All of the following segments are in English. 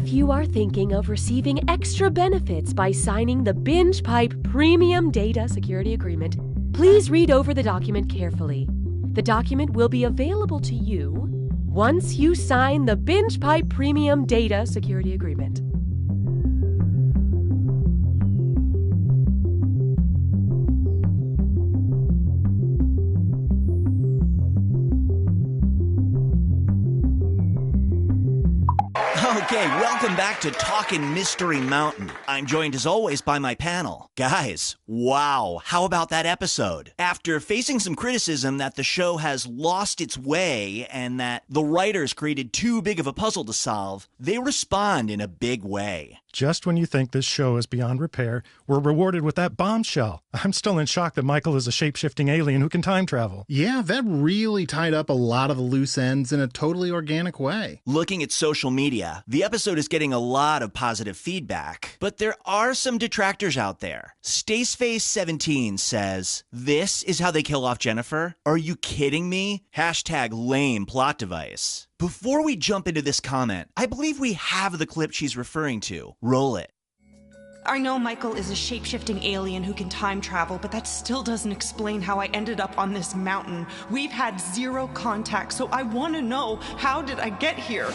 If you are thinking of receiving extra benefits by signing the Binge Pipe Premium Data Security Agreement, please read over the document carefully. The document will be available to you once you sign the Binge Pipe Premium Data Security Agreement. Okay, welcome back to Talkin' Mystery Mountain. I'm joined as always by my panel. Guys, wow, how about that episode? After facing some criticism that the show has lost its way and that the writers created too big of a puzzle to solve, they respond in a big way. Just when you think this show is beyond repair, we're rewarded with that bombshell. I'm still in shock that Michael is a shape-shifting alien who can time travel. Yeah, that really tied up a lot of the loose ends in a totally organic way. Looking at social media, the episode is getting a lot of positive feedback, but there are some detractors out there. Staceface17 says, "This is how they kill off Jennifer? Are you kidding me? Hashtag lame plot device." Before we jump into this comment, I believe we have the clip she's referring to. Roll it. I know Michael is a shape-shifting alien who can time travel, but that still doesn't explain how I ended up on this mountain. We've had zero contact, so I want to know, how did I get here?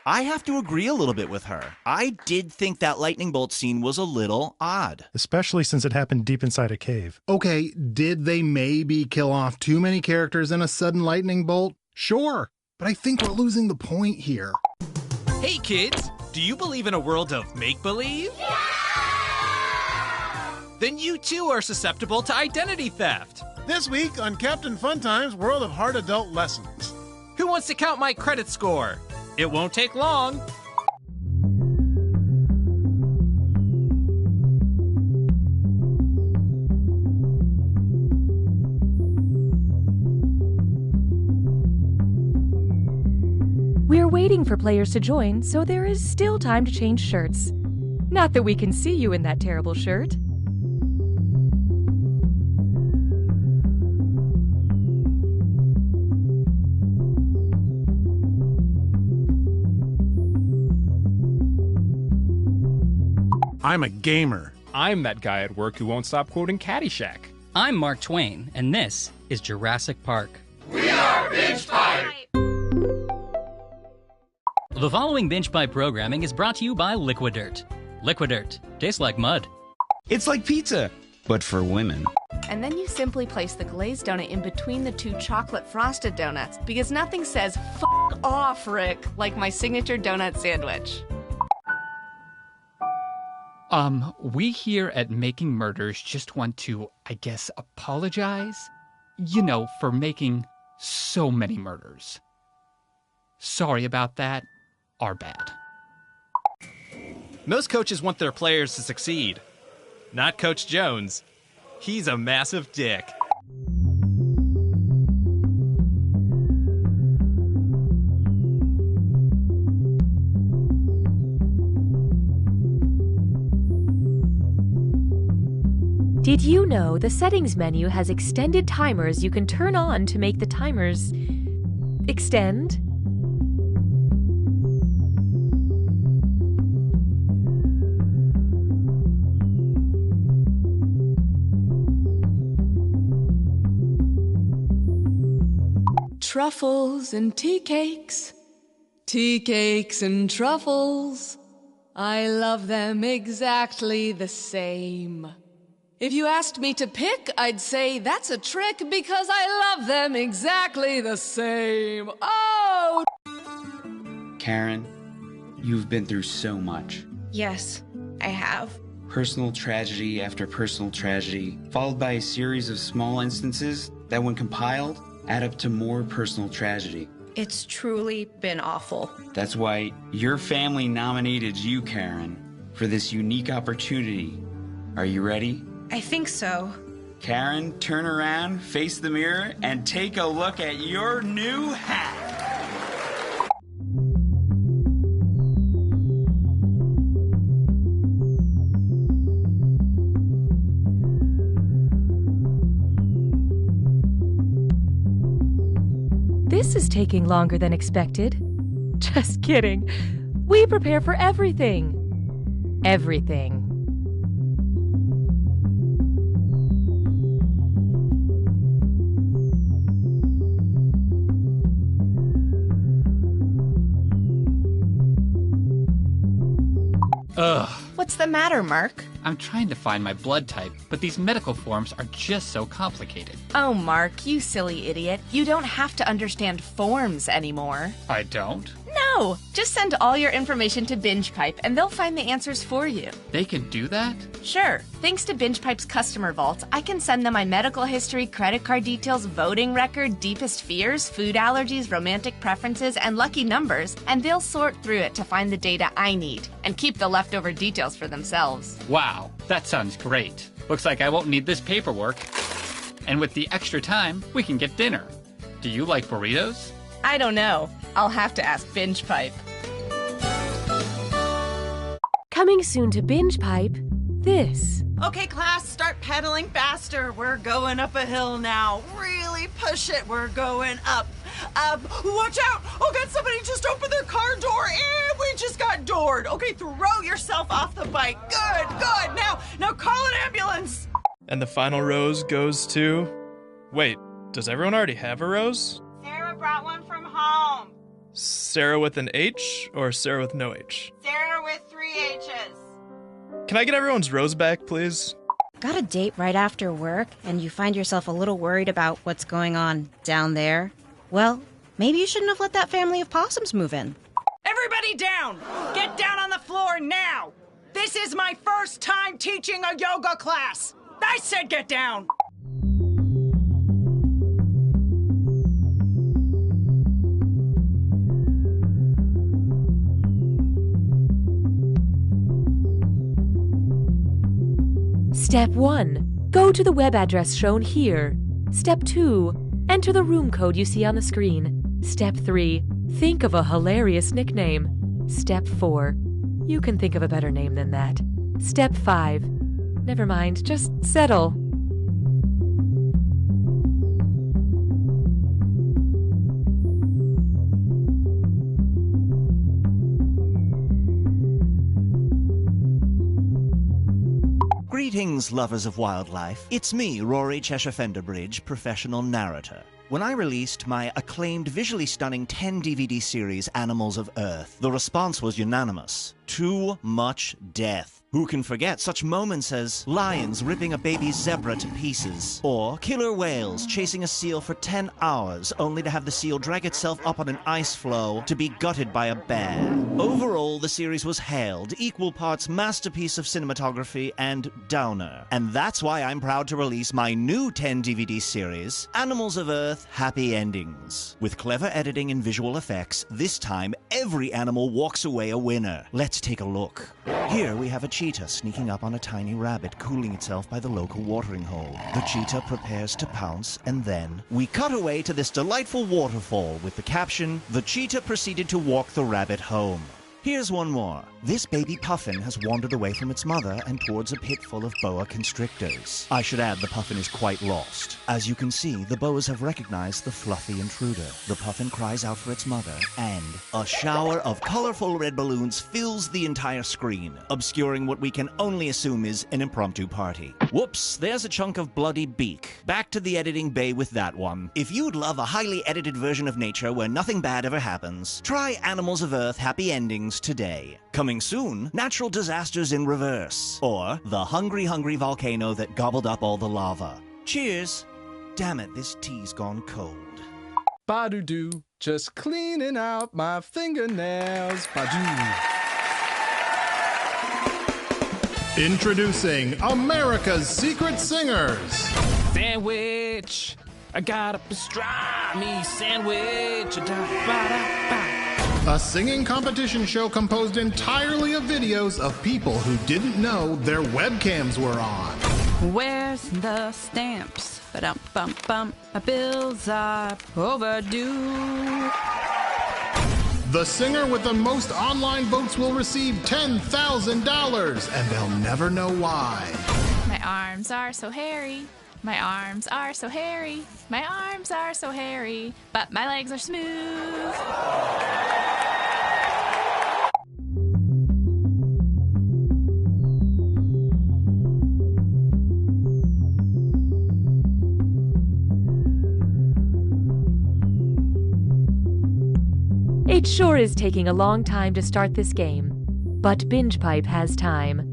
I have to agree a little bit with her. I did think that lightning bolt scene was a little odd. Especially since it happened deep inside a cave. Okay, did they maybe kill off too many characters in a sudden lightning bolt? Sure, but I think we're losing the point here. Hey kids, do you believe in a world of make-believe? Yeah! Then you too are susceptible to identity theft. This week on Captain Funtime's World of Hard Adult Lessons. Who wants to count my credit score? It won't take long. We're waiting for players to join, so there is still time to change shirts. Not that we can see you in that terrible shirt. I'm a gamer. I'm that guy at work who won't stop quoting Caddyshack. I'm Mark Twain, and this is Jurassic Park. We are Binge Pipe! The following Binge Pipe programming is brought to you by Liquidirt. Liquidirt. Tastes like mud. It's like pizza, but for women. And then you simply place the glazed donut in between the two chocolate frosted donuts, because nothing says "f*** off, Rick" like my signature donut sandwich. We here at Making Murders just want to, I guess, apologize, you know, for making so many murders. Sorry about that. Our bad. Most coaches want their players to succeed. Not Coach Jones. He's a massive dick. Did you know the settings menu has extended timers you can turn on to make the timers extend? Truffles and tea cakes and truffles. I love them exactly the same. If you asked me to pick, I'd say that's a trick because I love them exactly the same. Oh! Karen, you've been through so much. Yes, I have. Personal tragedy after personal tragedy, followed by a series of small instances that, when compiled, add up to more personal tragedy. It's truly been awful. That's why your family nominated you, Karen, for this unique opportunity. Are you ready? I think so. Karen, turn around, face the mirror, and take a look at your new hat. This is taking longer than expected. Just kidding. We prepare for everything. Everything. Ugh. What's the matter, Mark? I'm trying to find my blood type, but these medical forms are just so complicated. Oh, Mark, you silly idiot. You don't have to understand forms anymore. I don't? No! Just send all your information to BingePipe and they'll find the answers for you. They can do that? Sure. Thanks to BingePipe's customer vault, I can send them my medical history, credit card details, voting record, deepest fears, food allergies, romantic preferences, and lucky numbers, and they'll sort through it to find the data I need and keep the leftover details for themselves. Wow, that sounds great. Looks like I won't need this paperwork. And with the extra time, we can get dinner. Do you like burritos? I don't know. I'll have to ask BingePipe. Coming soon to BingePipe, this. Okay, class, start pedaling faster. We're going up a hill now. Really push it. We're going up. Watch out. Oh, God, somebody just opened their car door and we just got doored. Okay, throw yourself off the bike. Good. Now call an ambulance. And the final rose goes to... Wait, does everyone already have a rose? Sarah brought one from home. Sarah with an H or Sarah with no H? Sarah with 3 H's. Can I get everyone's rose back, please? Got a date right after work, and you find yourself a little worried about what's going on down there? Well, maybe you shouldn't have let that family of possums move in. Everybody down! Get down on the floor now! This is my first time teaching a yoga class! I said get down! Step 1. Go to the web address shown here. Step 2. Enter the room code you see on the screen. Step 3. Think of a hilarious nickname. Step 4. You can think of a better name than that. Step 5. Never mind, just settle. Greetings, lovers of wildlife. It's me, Rory Cheshire Fenderbridge, professional narrator. When I released my acclaimed, visually stunning 10-DVD series, Animals of Earth, the response was unanimous. Too much death. Who can forget such moments as lions ripping a baby zebra to pieces, or killer whales chasing a seal for 10 hours only to have the seal drag itself up on an ice floe to be gutted by a bear. Overall, the series was hailed equal parts masterpiece of cinematography and downer. And that's why I'm proud to release my new 10-DVD series, Animals of Earth Happy Endings. With clever editing and visual effects, this time every animal walks away a winner. Let's take a look. Here we have a cheetah sneaking up on a tiny rabbit cooling itself by the local watering hole. The cheetah prepares to pounce, and then we cut away to this delightful waterfall with the caption, "The cheetah proceeded to walk the rabbit home." Here's one more. This baby puffin has wandered away from its mother and towards a pit full of boa constrictors. I should add the puffin is quite lost. As you can see, the boas have recognized the fluffy intruder. The puffin cries out for its mother, and a shower of colorful red balloons fills the entire screen, obscuring what we can only assume is an impromptu party. Whoops, there's a chunk of bloody beak. Back to the editing bay with that one. If you'd love a highly edited version of nature where nothing bad ever happens, try Animals of Earth Happy Endings today. Coming soon, natural disasters in reverse, or the hungry volcano that gobbled up all the lava. Cheers! Damn it, this tea's gone cold. Ba-do-do, just cleaning out my fingernails. Ba-do. Introducing America's Secret Singers. Sandwich, I got a pastrami sandwich. Da-ba-da-ba. A singing competition show composed entirely of videos of people who didn't know their webcams were on. Where's the stamps? Ba-dum-bum-bum. My bills are overdue. The singer with the most online votes will receive $10,000, and they'll never know why. My arms are so hairy. My arms are so hairy. My arms are so hairy. But my legs are smooth. It sure is taking a long time to start this game, but Binge Pipe has time.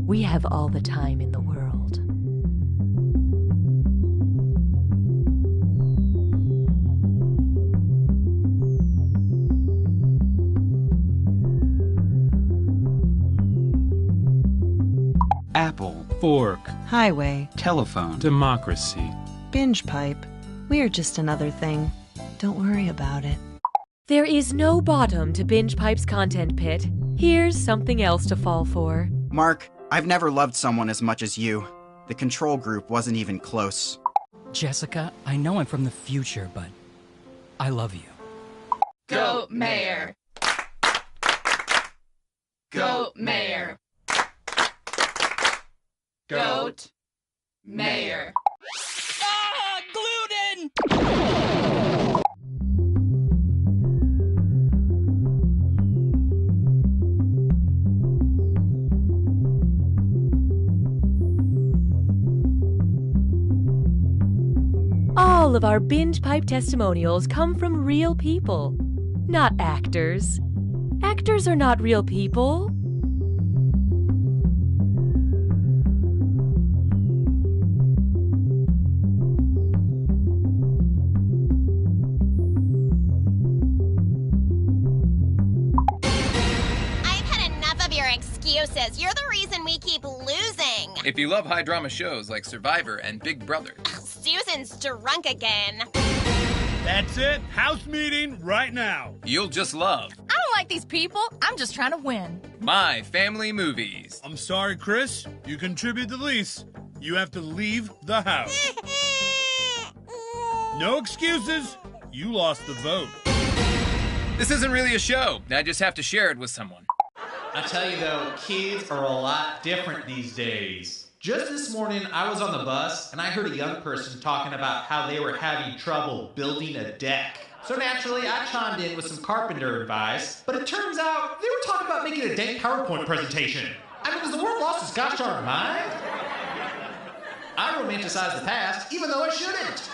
We have all the time in the world. Apple. Fork. Highway. Telephone. Democracy. Binge pipe. We're just another thing. Don't worry about it. There is no bottom to Binge Pipe's content pit. Here's something else to fall for. Mark, I've never loved someone as much as you. The control group wasn't even close. Jessica, I know I'm from the future, but I love you. Goat Mayor. Goat Mayor. Goat Mayor. Ah, gluten! All of our Binge Pipe testimonials come from real people, not actors. Actors are not real people. Excuses. You're the reason we keep losing. If you love high drama shows like Survivor and Big Brother. Susan's drunk again. That's it. House meeting right now. You'll just love. I don't like these people. I'm just trying to win. My Family Movies. I'm sorry, Chris. You contribute the least. You have to leave the house. No excuses. You lost the vote. This isn't really a show. I just have to share it with someone. I tell you though, kids are a lot different these days. Just this morning, I was on the bus and I heard a young person talking about how they were having trouble building a deck. So naturally, I chimed in with some carpenter advice, but it turns out they were talking about making a dank PowerPoint presentation. I mean, has the world lost its gosh darn mind? I romanticize the past, even though I shouldn't.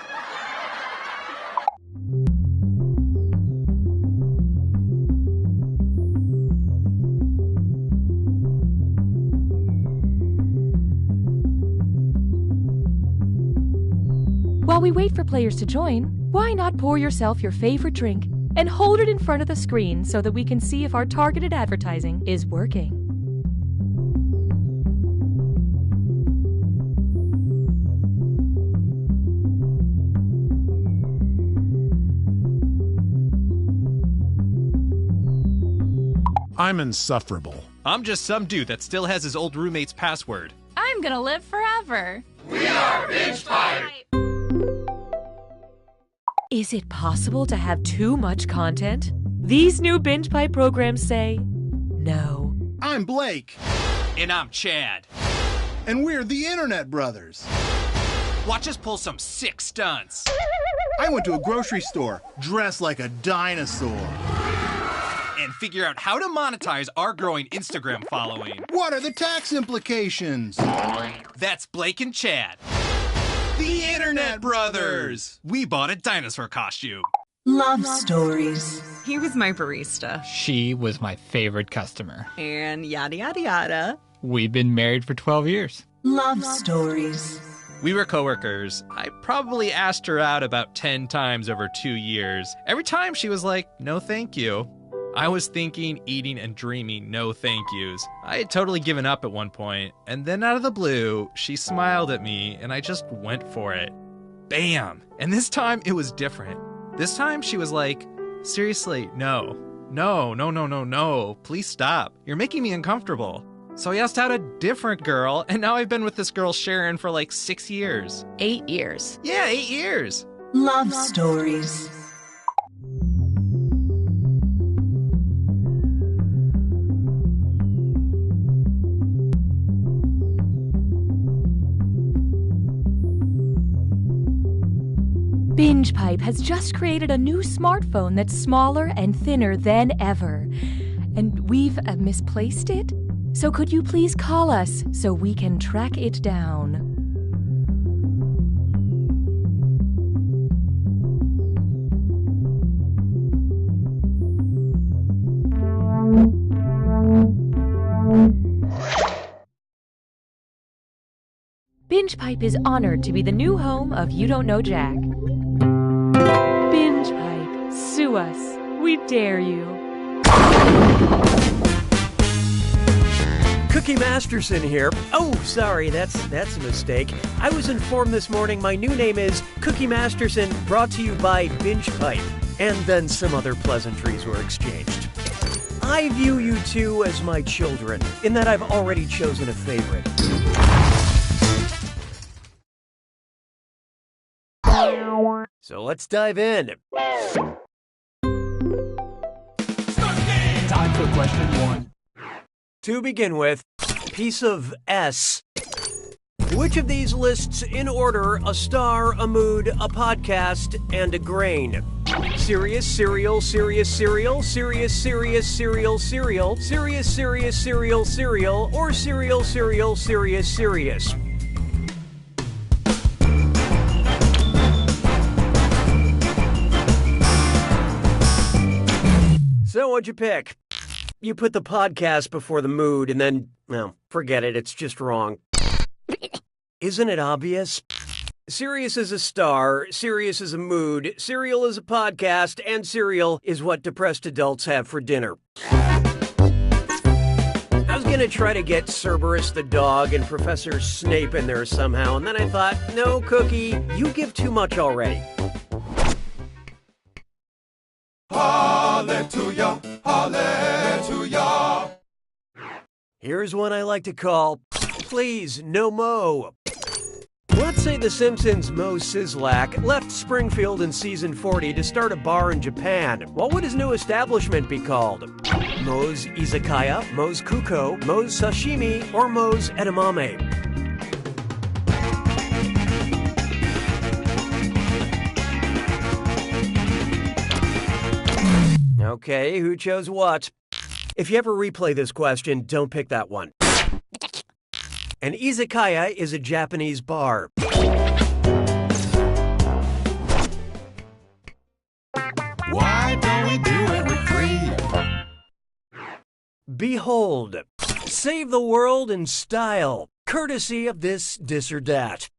While we wait for players to join, why not pour yourself your favorite drink and hold it in front of the screen so that we can see if our targeted advertising is working? I'm insufferable. I'm just some dude that still has his old roommate's password. I'm gonna live forever. We are Binge Pipe. Is it possible to have too much content? These new Binge Pipe programs say no. I'm Blake. And I'm Chad. And we're the Internet Brothers. Watch us pull some sick stunts. I went to a grocery store dressed like a dinosaur. And figure out how to monetize our growing Instagram following. What are the tax implications? That's Blake and Chad. The Internet Brothers! We bought a dinosaur costume. Love stories. He was my barista. She was my favorite customer. And yada yada yada. We've been married for 12 years. Love stories. We were coworkers. I probably asked her out about 10 times over 2 years. Every time she was like, no thank you. I was thinking, eating, and dreaming no thank yous. I had totally given up at one point, and then out of the blue, she smiled at me, and I just went for it. Bam! And this time, it was different. This time, she was like, seriously, no. No. Please stop. You're making me uncomfortable. So I asked out a different girl, and now I've been with this girl, Sharon, for like 6 years. 8 years. Yeah, 8 years. Love stories. Binge Pipe has just created a new smartphone that's smaller and thinner than ever. And we've misplaced it? So could you please call us so we can track it down? Binge Pipe is honored to be the new home of You Don't Know Jack. Binge Pipe, sue us. We dare you. Cookie Masterson here. Oh, sorry, that's a mistake. I was informed this morning my new name is Cookie Masterson, brought to you by Binge Pipe. And then some other pleasantries were exchanged. I view you two as my children, in that I've already chosen a favorite. So let's dive in. Time for question 1. To begin with, piece of S. Which of these lists in order a star, a mood, a podcast, and a grain? Serious, serial, serious, serial, serious, serious, serial, serial, serious, serious, serial, serial, or serial, serial, serious, serious. So what'd you pick? You put the podcast before the mood and then, well, forget it, it's just wrong. Isn't it obvious? Sirius is a star, Sirius is a mood, Serial is a podcast, and Serial is what depressed adults have for dinner. I was gonna try to get Cerberus the dog and Professor Snape in there somehow, and then I thought, no, Cookie, you give too much already. Hallelujah, hallelujah. Here's one I like to call, Please, No Mo. Let's say The Simpsons' Moe Szyslak left Springfield in season 40 to start a bar in Japan. What would his new establishment be called? Moe's Izakaya, Moe's Kuko, Moe's Sashimi, or Moe's Edamame? Okay, who chose what? If you ever replay this question, don't pick that one. An izakaya is a Japanese bar. Why don't we do it with 3? Behold, save the world in style, courtesy of this or that.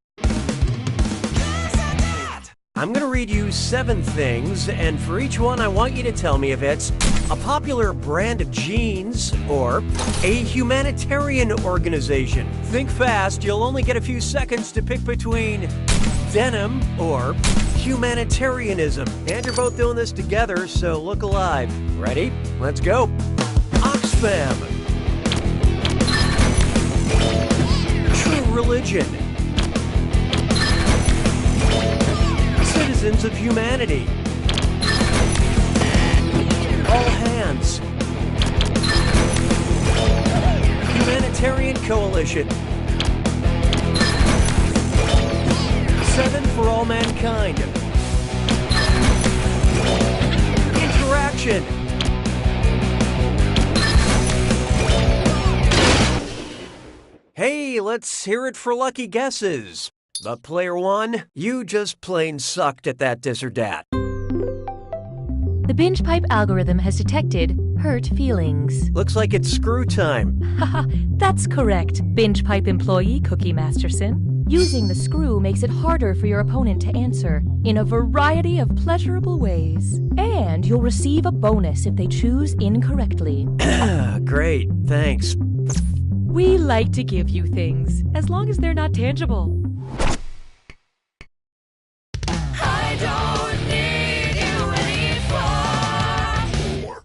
I'm going to read you 7 things, and for each one I want you to tell me if it's a popular brand of jeans or a humanitarian organization. Think fast, you'll only get a few seconds to pick between denim or humanitarianism. And you're both doing this together, so look alive. Ready? Let's go. Oxfam. True religion. Citizens of humanity. All hands. Humanitarian coalition. 7 for all mankind. Interaction. Hey, let's hear it for lucky guesses. But player 1, you just plain sucked at that or dat. The Binge Pipe algorithm has detected hurt feelings. Looks like it's screw time. Haha, that's correct, Binge Pipe employee Cookie Masterson. Using the screw makes it harder for your opponent to answer in a variety of pleasurable ways. And you'll receive a bonus if they choose incorrectly. Great, thanks. We like to give you things, as long as they're not tangible. I don't need you anymore.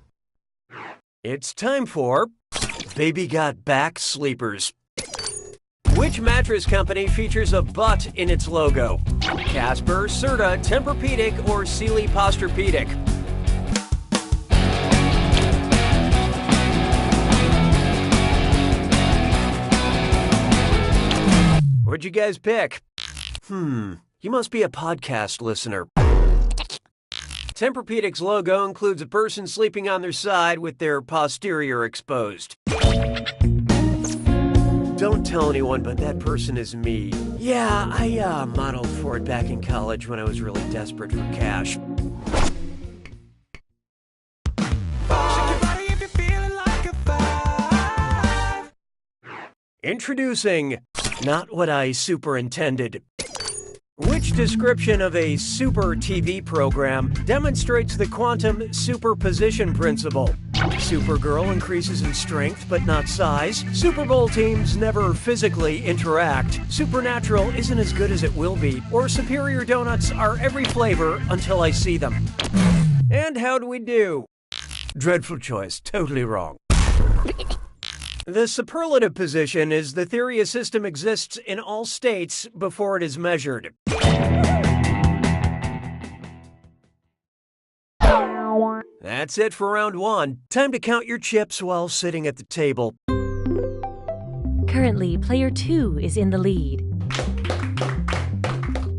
It's time for Baby Got Back Sleepers. Which mattress company features a butt in its logo? Casper, Serta, Tempur-Pedic, or Sealy Posturepedic? What'd you guys pick? You must be a podcast listener. Tempur-Pedic's logo includes a person sleeping on their side with their posterior exposed. Don't tell anyone, but that person is me. Yeah, I modeled for it back in college when I was really desperate for cash. Introducing Not what I superintended. Which description of a super TV program demonstrates the quantum superposition principle? Supergirl increases in strength but not size. Super Bowl teams never physically interact. Supernatural isn't as good as it will be. Or superior donuts are every flavor until I see them. And how do we do? Dreadful choice, totally wrong. The superlative position is the theory a system exists in all states before it is measured. That's it for round 1. Time to count your chips while sitting at the table. Currently, player 2 is in the lead.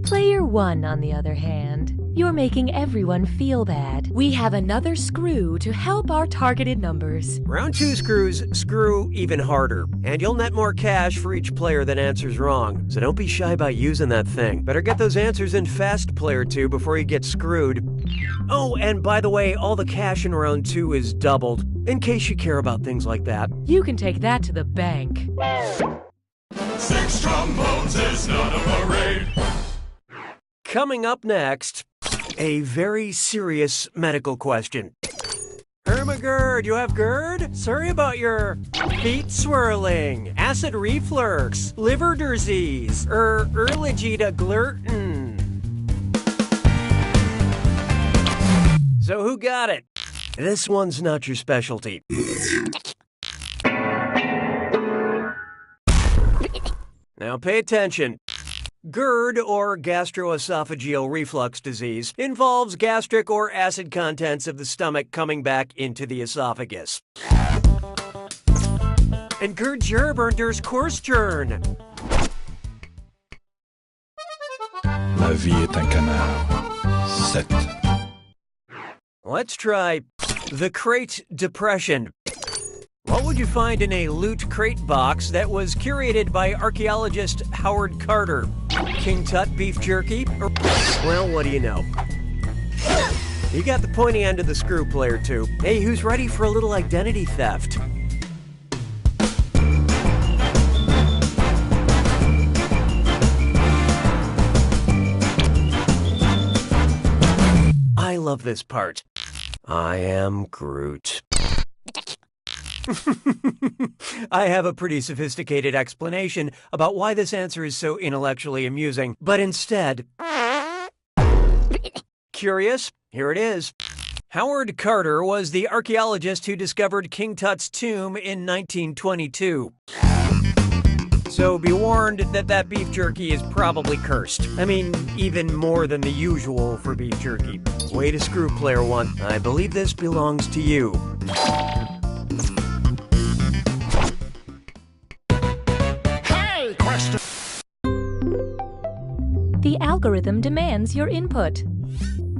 Player 1, on the other hand, you're making everyone feel bad. We have another screw to help our targeted numbers. Round 2 screws screw even harder, and you'll net more cash for each player that answers wrong. So don't be shy about using that thing. Better get those answers in fast, player 2, before you get screwed. Oh, and by the way, all the cash in round 2 is doubled, in case you care about things like that. You can take that to the bank. 6 trombones is not a parade. Coming up next, a very serious medical question. Irma GERD, you have GERD? Sorry about your feet swirling, acid reflux, liver disease, or allergy to gluten. So who got it? This one's not your specialty. Now pay attention. GERD, or gastroesophageal reflux disease, involves gastric or acid contents of the stomach coming back into the esophagus. And GERD gerber dur's Kursturn. La vie est un canard. 7. Let's try the crate depression. What would you find in a loot crate box that was curated by archaeologist Howard Carter? King Tut beef jerky? Or, well, what do you know? You got the pointy end of the screw, player 2. Hey, who's ready for a little identity theft? I love this part. I am Groot. I have a pretty sophisticated explanation about why this answer is so intellectually amusing, but instead... Curious? Here it is. Howard Carter was the archaeologist who discovered King Tut's tomb in 1922. So be warned that beef jerky is probably cursed. I mean, even more than the usual for beef jerky. Way to screw, player 1. I believe this belongs to you. The algorithm demands your input.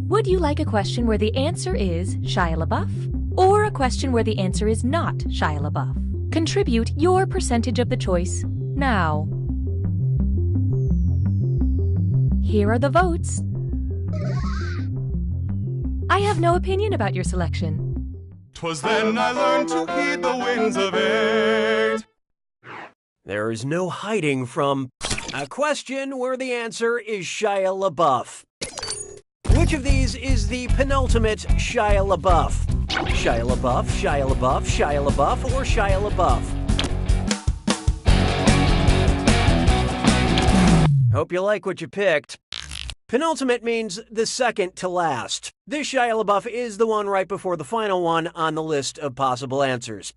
Would you like a question where the answer is Shia LaBeouf? Or a question where the answer is not Shia LaBeouf? Contribute your percentage of the choice now. Here are the votes. I have no opinion about your selection. 'Twas then I learned to heed the winds of 8. There is no hiding from a question where the answer is Shia LaBeouf. Which of these is the penultimate Shia LaBeouf? Shia LaBeouf, Shia LaBeouf, Shia LaBeouf, or Shia LaBeouf? Hope you like what you picked. Penultimate means the second to last. This Shia LaBeouf is the one right before the final one on the list of possible answers.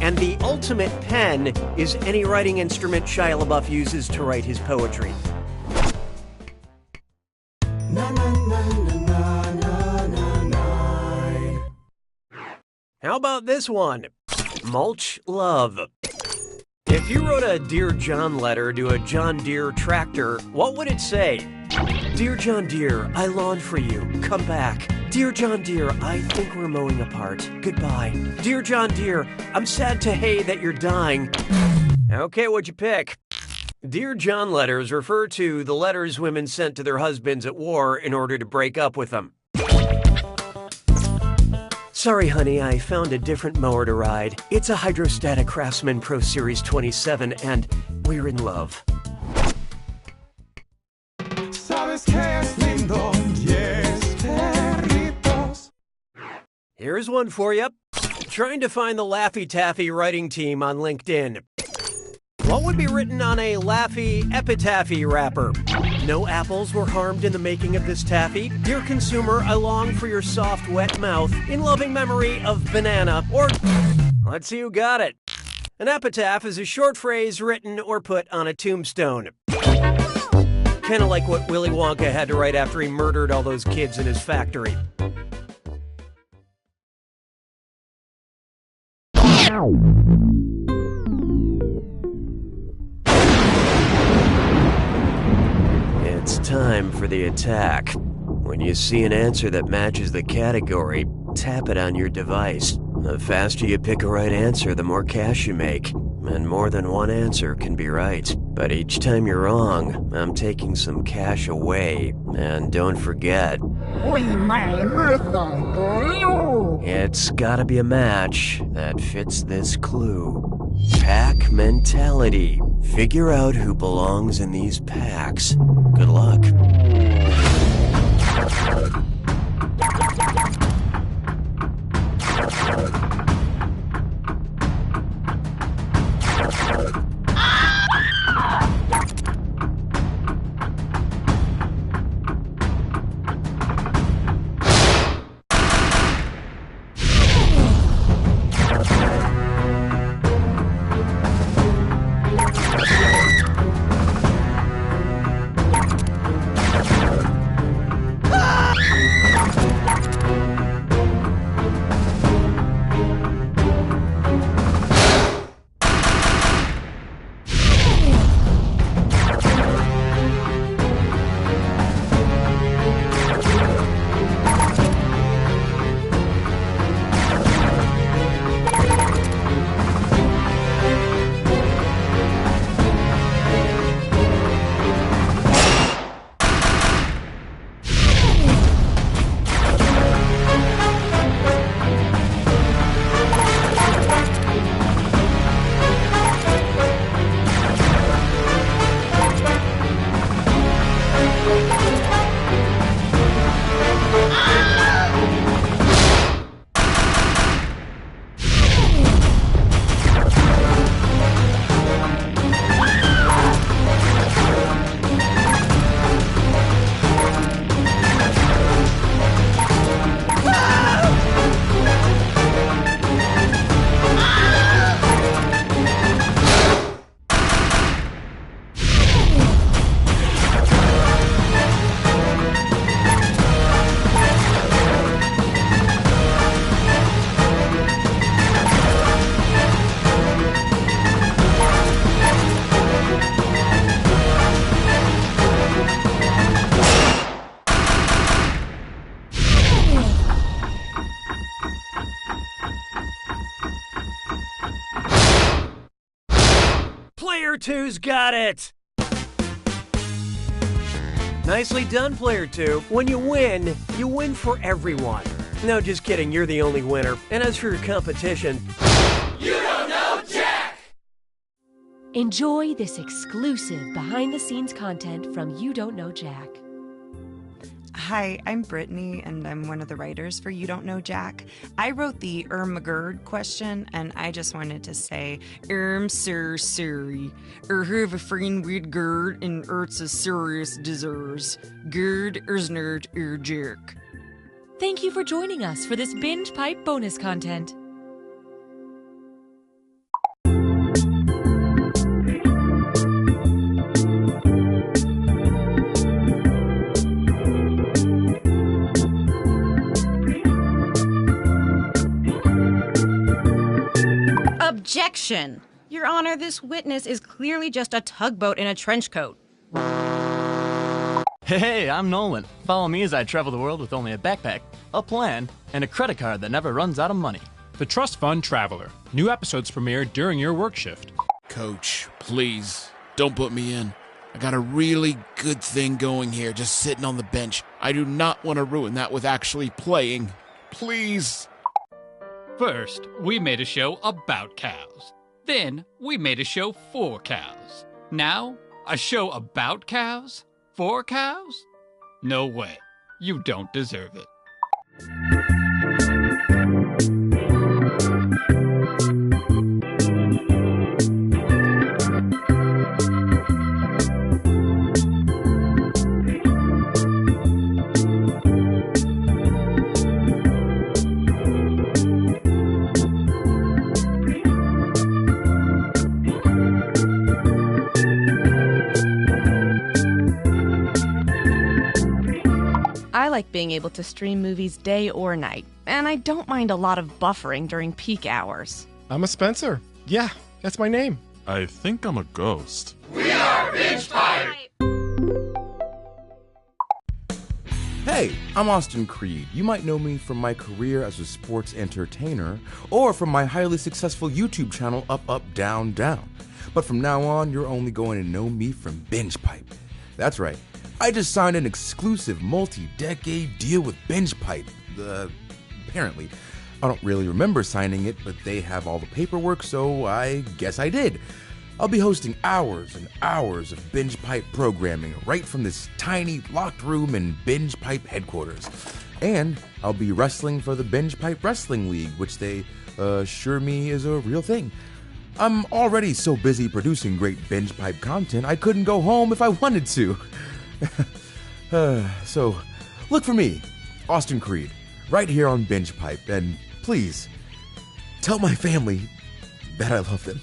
And the ultimate pen is any writing instrument Shia LaBeouf uses to write his poetry. How about this one? Mulch Love. If you wrote a Dear John letter to a John Deere tractor, what would it say? Dear John Deere, I long for you. Come back. Dear John Deere, I think we're mowing apart. Goodbye. Dear John Deere, I'm sad to hey that you're dying. Okay, what'd you pick? Dear John letters refer to the letters women sent to their husbands at war in order to break up with them. Sorry, honey, I found a different mower to ride. It's a Hydrostatic Craftsman Pro Series 27, and we're in love. ¿Sabes qué es lindo? 10 perritos. Here's one for you. Trying to find the Laffy Taffy writing team on LinkedIn. What would be written on a Laffy epitaphy wrapper? No apples were harmed in the making of this taffy. Dear consumer, I long for your soft, wet mouth in loving memory of banana. Or, let's see who got it. An epitaph is a short phrase written or put on a tombstone. Kind of like what Willy Wonka had to write after he murdered all those kids in his factory. It's time for the attack. When you see an answer that matches the category, tap it on your device. The faster you pick a right answer, the more cash you make. And more than one answer can be right. But each time you're wrong, I'm taking some cash away. And don't forget, it's gotta be a match that fits this clue. Pack mentality. Figure out who belongs in these packs. Good luck. Player 2's got it! Nicely done, Player 2. When you win for everyone. No, just kidding, you're the only winner. And as for your competition, You don't know Jack! Enjoy this exclusive behind-the-scenes content from You Don't Know Jack. Hi, I'm Brittany, and I'm one of the writers for You Don't Know Jack. I wrote the McGurd question, and I just wanted to say, sorry. Have a friend with Gerd, and it's a serious disease. Gerd is not Jack. Thank you for joining us for this Binge Pipe bonus content. Objection! Your Honor, this witness is clearly just a tugboat in a trench coat. Hey, I'm Nolan. Follow me as I travel the world with only a backpack, a plan, and a credit card that never runs out of money. The Trust Fund Traveler. New episodes premiere during your work shift. Coach, please, don't put me in. I got a really good thing going here, just sitting on the bench. I do not want to ruin that with actually playing. Please. First, we made a show about cows. Then, we made a show for cows. Now, a show about cows? For cows? No way. You don't deserve it. I like being able to stream movies day or night, and I don't mind a lot of buffering during peak hours. I'm a Spencer. Yeah, that's my name. I think I'm a ghost. We are Binge Pipe! Hey, I'm Austin Creed. You might know me from my career as a sports entertainer or from my highly successful YouTube channel, Up, Up, Down, Down. But from now on, you're only going to know me from Binge Pipe. That's right. I just signed an exclusive multi-decade deal with Binge Pipe. Apparently. I don't really remember signing it, but they have all the paperwork, so I guess I did. I'll be hosting hours and hours of Binge Pipe programming right from this tiny locked room in Binge Pipe headquarters. And I'll be wrestling for the Binge Pipe Wrestling League, which they assure me is a real thing. I'm already so busy producing great Binge Pipe content, I couldn't go home if I wanted to. So, look for me, Austin Creed, right here on Binge Pipe, and please, tell my family that I love them.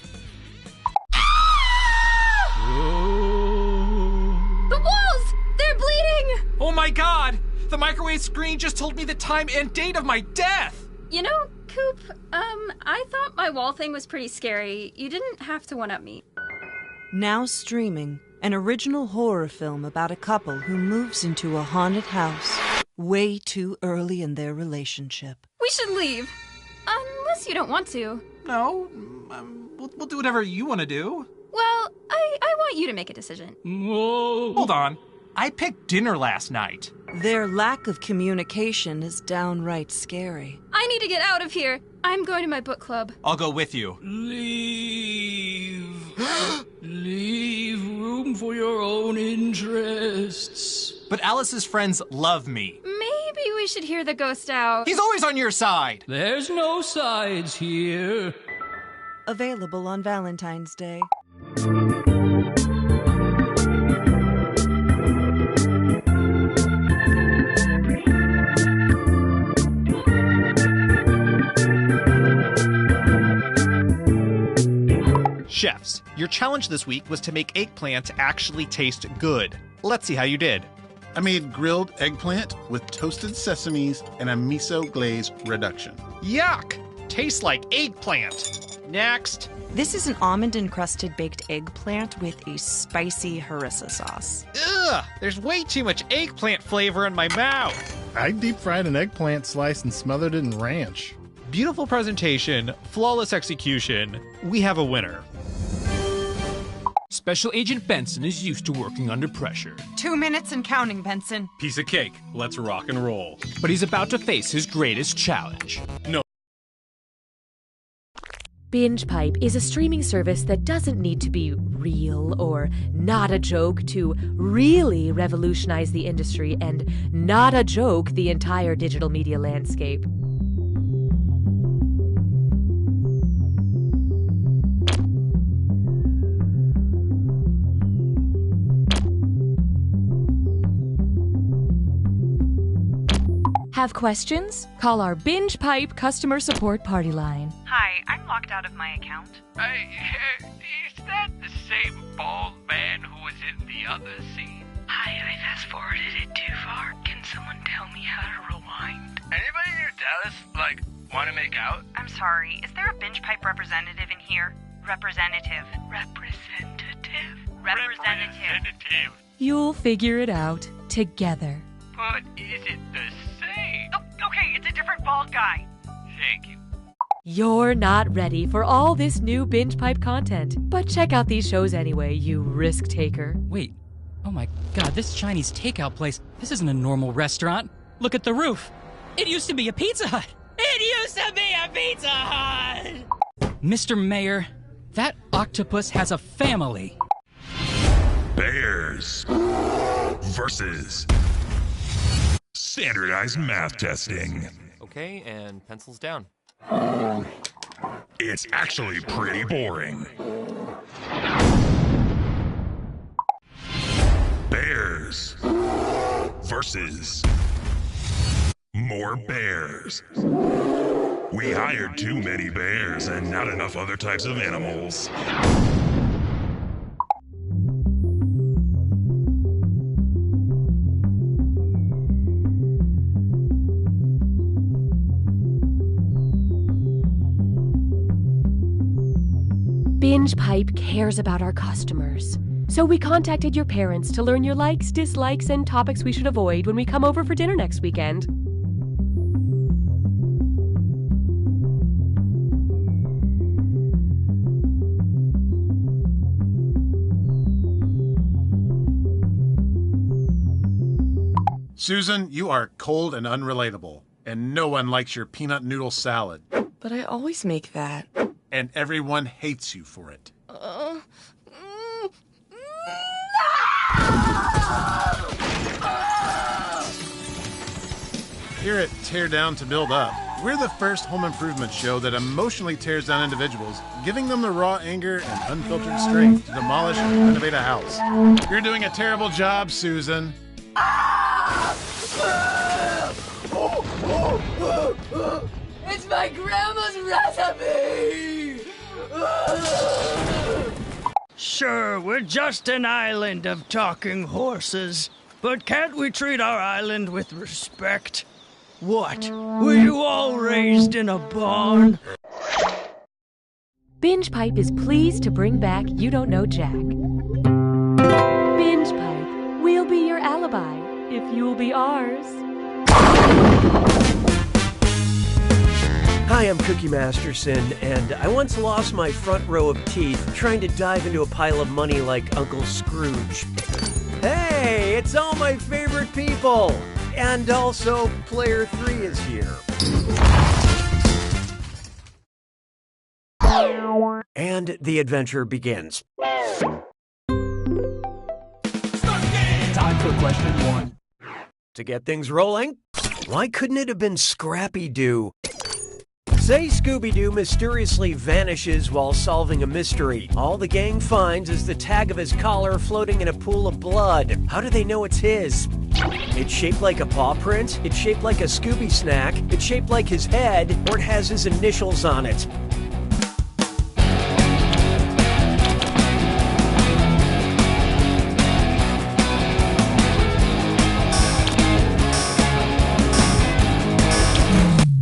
The walls! They're bleeding! Oh my god! The microwave screen just told me the time and date of my death! You know, Coop, I thought my wall thing was pretty scary. You didn't have to one-up me. Now streaming, an original horror film about a couple who moves into a haunted house way too early in their relationship. We should leave. Unless you don't want to. No, we'll do whatever you want to do. Well, I want you to make a decision. Whoa. Hold on. I picked dinner last night. Their lack of communication is downright scary. I need to get out of here. I'm going to my book club. I'll go with you. Leave. Leave room for your own interests. But Alice's friends love me. Maybe we should hear the ghost out. He's always on your side. There's no sides here. Available on Valentine's Day. Chefs, your challenge this week was to make eggplant actually taste good. Let's see how you did. I made grilled eggplant with toasted sesames and a miso glaze reduction. Yuck! Tastes like eggplant. Next. This is an almond-encrusted baked eggplant with a spicy harissa sauce. Ugh! There's way too much eggplant flavor in my mouth. I deep-fried an eggplant slice and smothered it in ranch. Beautiful presentation, flawless execution. We have a winner. Special Agent Benson is used to working under pressure. 2 minutes and counting, Benson. Piece of cake. Let's rock and roll. But he's about to face his greatest challenge. No. Binge Pipe is a streaming service that doesn't need to be real or not a joke to really revolutionize the industry and not a joke the entire digital media landscape. Have questions? Call our Binge Pipe customer support party line. Hi, I'm locked out of my account. Is that the same bald man who was in the other scene? Hi, I fast-forwarded it too far. Can someone tell me how to rewind? Anybody near Dallas, want to make out? I'm sorry, is there a Binge Pipe representative in here? Representative. You'll figure it out together. But is it the same? Oh, okay, it's a different bald guy. Thank you. You're not ready for all this new Binge Pipe content, but check out these shows anyway, you risk taker. Wait. Oh my god, this Chinese takeout place, this isn't a normal restaurant. Look at the roof. It used to be a Pizza Hut. It used to be a Pizza Hut! Mr. Mayor, that octopus has a family. Bears versus standardized math testing. Okay, and pencils down. It's actually pretty boring. Bears versus more bears. We hired too many bears and not enough other types of animals. Binge Pipe cares about our customers. So we contacted your parents to learn your likes, dislikes, and topics we should avoid when we come over for dinner next weekend. Susan, you are cold and unrelatable, and no one likes your peanut noodle salad. But I always make that. And everyone hates you for it. Here at Tear Down to Build Up, we're the first home improvement show that emotionally tears down individuals, giving them the raw anger and unfiltered strength to demolish and renovate a house. You're doing a terrible job, Susan. It's my grandma's recipe! Sure, we're just an island of talking horses, but can't we treat our island with respect? What? Were you all raised in a barn? Binge Pipe is pleased to bring back You Don't Know Jack. Binge Pipe, we'll be your alibi if you'll be ours. Hi, I'm Cookie Masterson, and I once lost my front row of teeth trying to dive into a pile of money like Uncle Scrooge. Hey, it's all my favorite people! And also, Player 3 is here. And the adventure begins. Time for question 1. To get things rolling, why couldn't it have been Scrappy-Doo? Say Scooby-Doo mysteriously vanishes while solving a mystery. All the gang finds is the tag of his collar floating in a pool of blood. How do they know it's his? It's shaped like a paw print, it's shaped like a Scooby snack, it's shaped like his head, or it has his initials on it.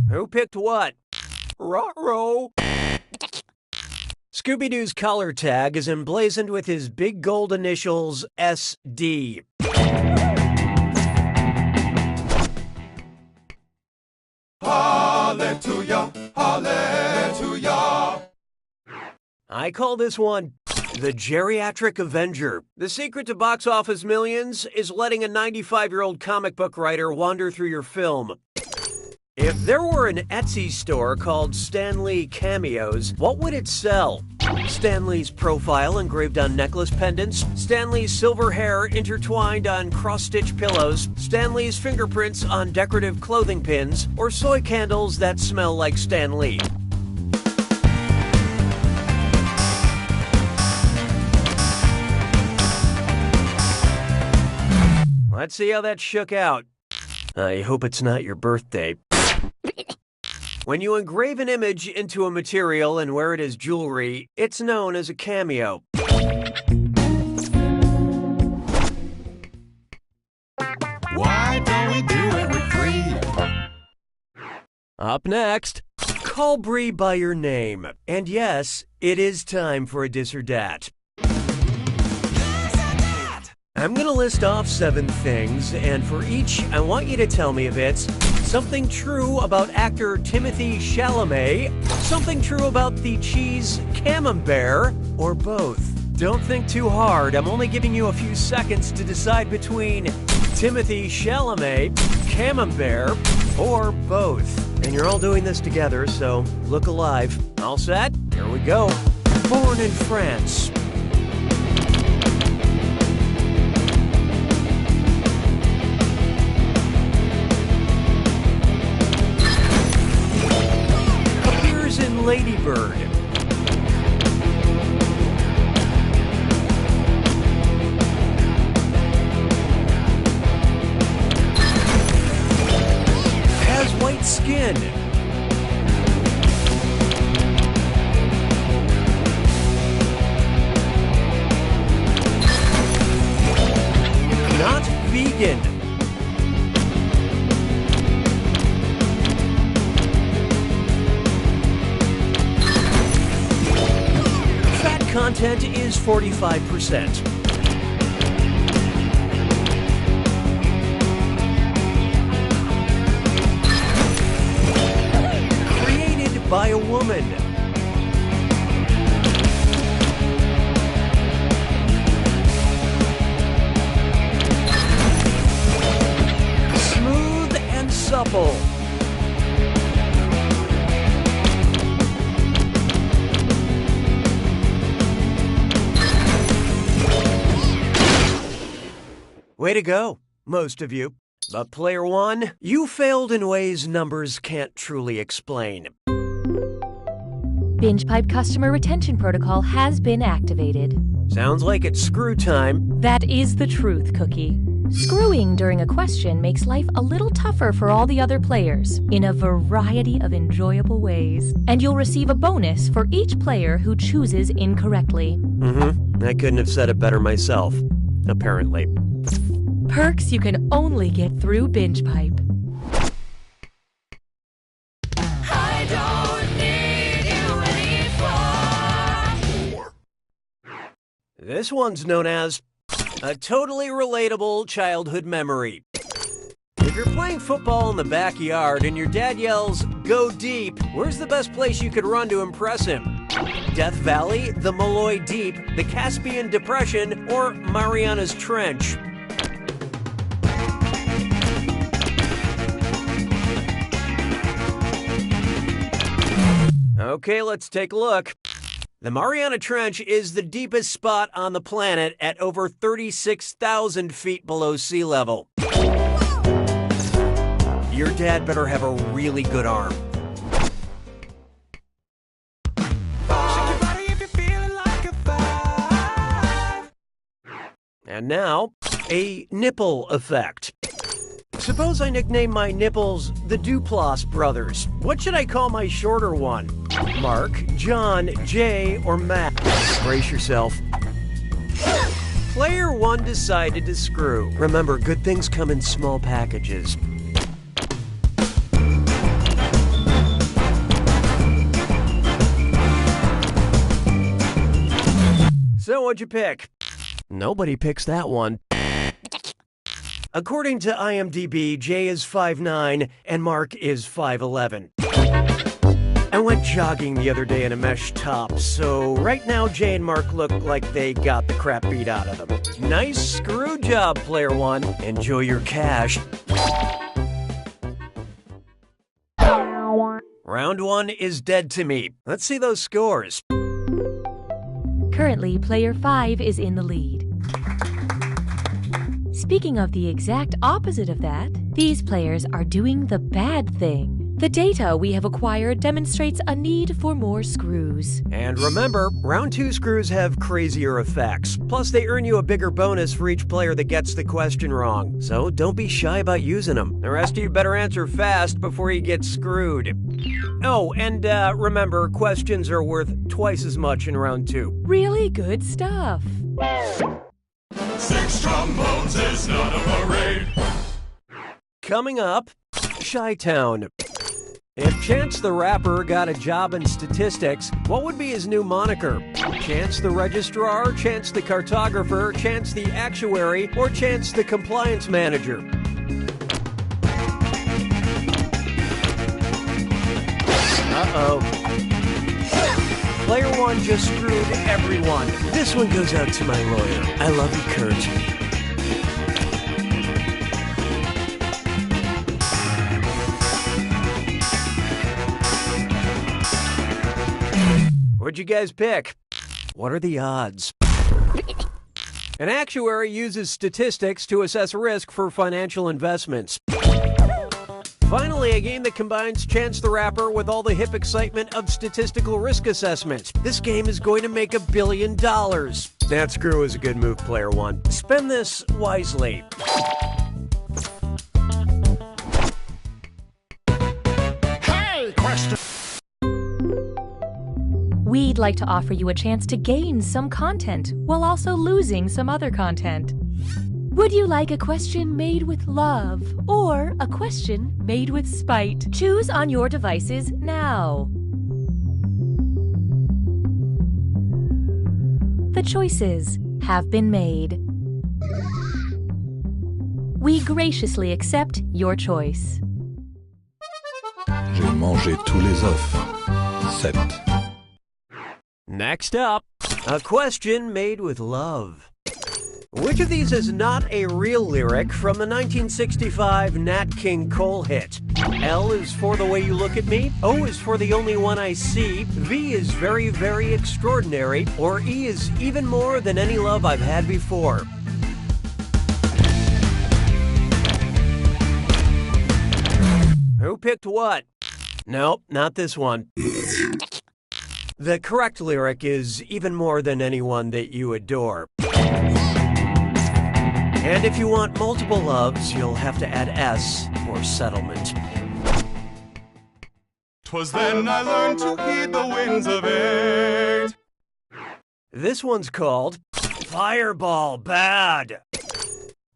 Who picked what? Ruh-roh. Scooby-Doo's collar tag is emblazoned with his big gold initials SD. Hallelujah, hallelujah. I call this one the Geriatric Avenger. The secret to box office millions is letting a 95-year-old comic book writer wander through your film. If there were an Etsy store called Stan Lee Cameos, what would it sell? Stan Lee's profile engraved on necklace pendants, Stan Lee's silver hair intertwined on cross-stitch pillows, Stan Lee's fingerprints on decorative clothing pins, or soy candles that smell like Stan Lee. Let's see how that shook out. I hope it's not your birthday. When you engrave an image into a material and wear it as jewelry, it's known as a cameo. Why don't we do it with Bree? Up next, call Bree by your name. And yes, it is time for a Dis or Dat. I'm going to list off 7 things, and for each, I want you to tell me if it's something true about actor Timothée Chalamet, something true about the cheese Camembert, or both. Don't think too hard. I'm only giving you a few seconds to decide between Timothée Chalamet, Camembert, or both. And you're all doing this together, so look alive. All set? Here we go. Born in France. Appears in Lady Bird. Has white skin. Not vegan. Fat content is 45%. Created by a woman. Smooth and supple. Way to go, most of you. But player one, you failed in ways numbers can't truly explain. Binge Pipe customer retention protocol has been activated. Sounds like it's screw time. That is the truth, Cookie. Screwing during a question makes life a little tougher for all the other players in a variety of enjoyable ways. And you'll receive a bonus for each player who chooses incorrectly. I couldn't have said it better myself, apparently. Perks you can only get through Binge Pipe. I don't need you anymore. This one's known as a totally relatable childhood memory. If you're playing football in the backyard and your dad yells, "Go deep," where's the best place you could run to impress him? Death Valley, the Malloy Deep, the Caspian Depression, or Mariana's Trench? Okay, let's take a look. The Mariana Trench is the deepest spot on the planet at over 36,000 feet below sea level. Your dad better have a really good arm. And now, a nipple effect. Suppose I nickname my nipples the Duplass brothers. What should I call my shorter one? Mark, John, Jay, or Matt? Brace yourself. Player one decided to screw. Remember, good things come in small packages. So what'd you pick? Nobody picks that one. According to IMDb, Jay is 5'9" and Mark is 5'11". I went jogging the other day in a mesh top, so right now Jay and Mark look like they got the crap beat out of them. Nice screw job, player one. Enjoy your cash. Round one is dead to me. Let's see those scores. Currently, player 5 is in the lead. Speaking of the exact opposite of that, these players are doing the bad thing. The data we have acquired demonstrates a need for more screws. And remember, round two screws have crazier effects. Plus, they earn you a bigger bonus for each player that gets the question wrong. So don't be shy about using them. The rest of you better answer fast before you get screwed. Oh, and remember, questions are worth twice as much in round two. Really good stuff. 6 trombones is not a parade. Coming up, Chi-Town. If Chance the Rapper got a job in statistics, what would be his new moniker? Chance the Registrar, Chance the Cartographer, Chance the Actuary, or Chance the Compliance Manager? Uh-oh. Player one just screwed everyone. This one goes out to my lawyer. I love you, Kurt. What'd you guys pick? What are the odds? An actuary uses statistics to assess risk for financial investments. Finally, a game that combines Chance the Rapper with all the hip excitement of statistical risk assessment. This game is going to make $1 billion. That screw is a good move, player one. Spend this wisely. Hey, question. We'd like to offer you a chance to gain some content while also losing some other content. Would you like a question made with love or a question made with spite? Choose on your devices now. The choices have been made. We graciously accept your choice. J'ai mangé tous les œufs. 7. Next up, a question made with love. Which of these is not a real lyric from the 1965 Nat King Cole hit? L is for the way you look at me, O is for the only one I see, V is very, very extraordinary, or E is even more than any love I've had before. Who picked what? Nope, not this one. The correct lyric is even more than anyone that you adore. And if you want multiple loves, you'll have to add S for settlement. 'Twas then I learned to heed the winds of age. This one's called Fireball Bad.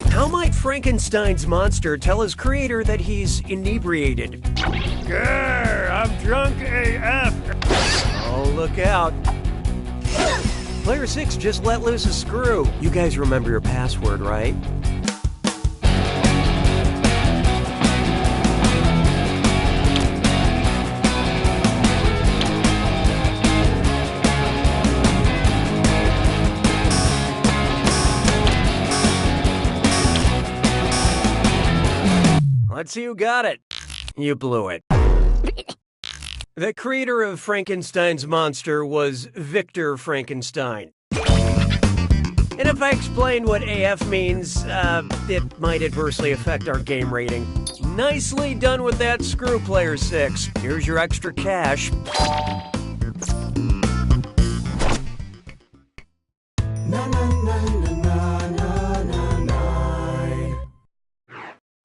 How might Frankenstein's monster tell his creator that he's inebriated? Grr, I'm drunk AF. Oh, look out. Player 6 just let loose a screw. You guys remember your password, right? Let's see who got it. You blew it. The creator of Frankenstein's monster was Victor Frankenstein. And if I explained what AF means, it might adversely affect our game rating. Nicely done with that screw, Player 6. Here's your extra cash.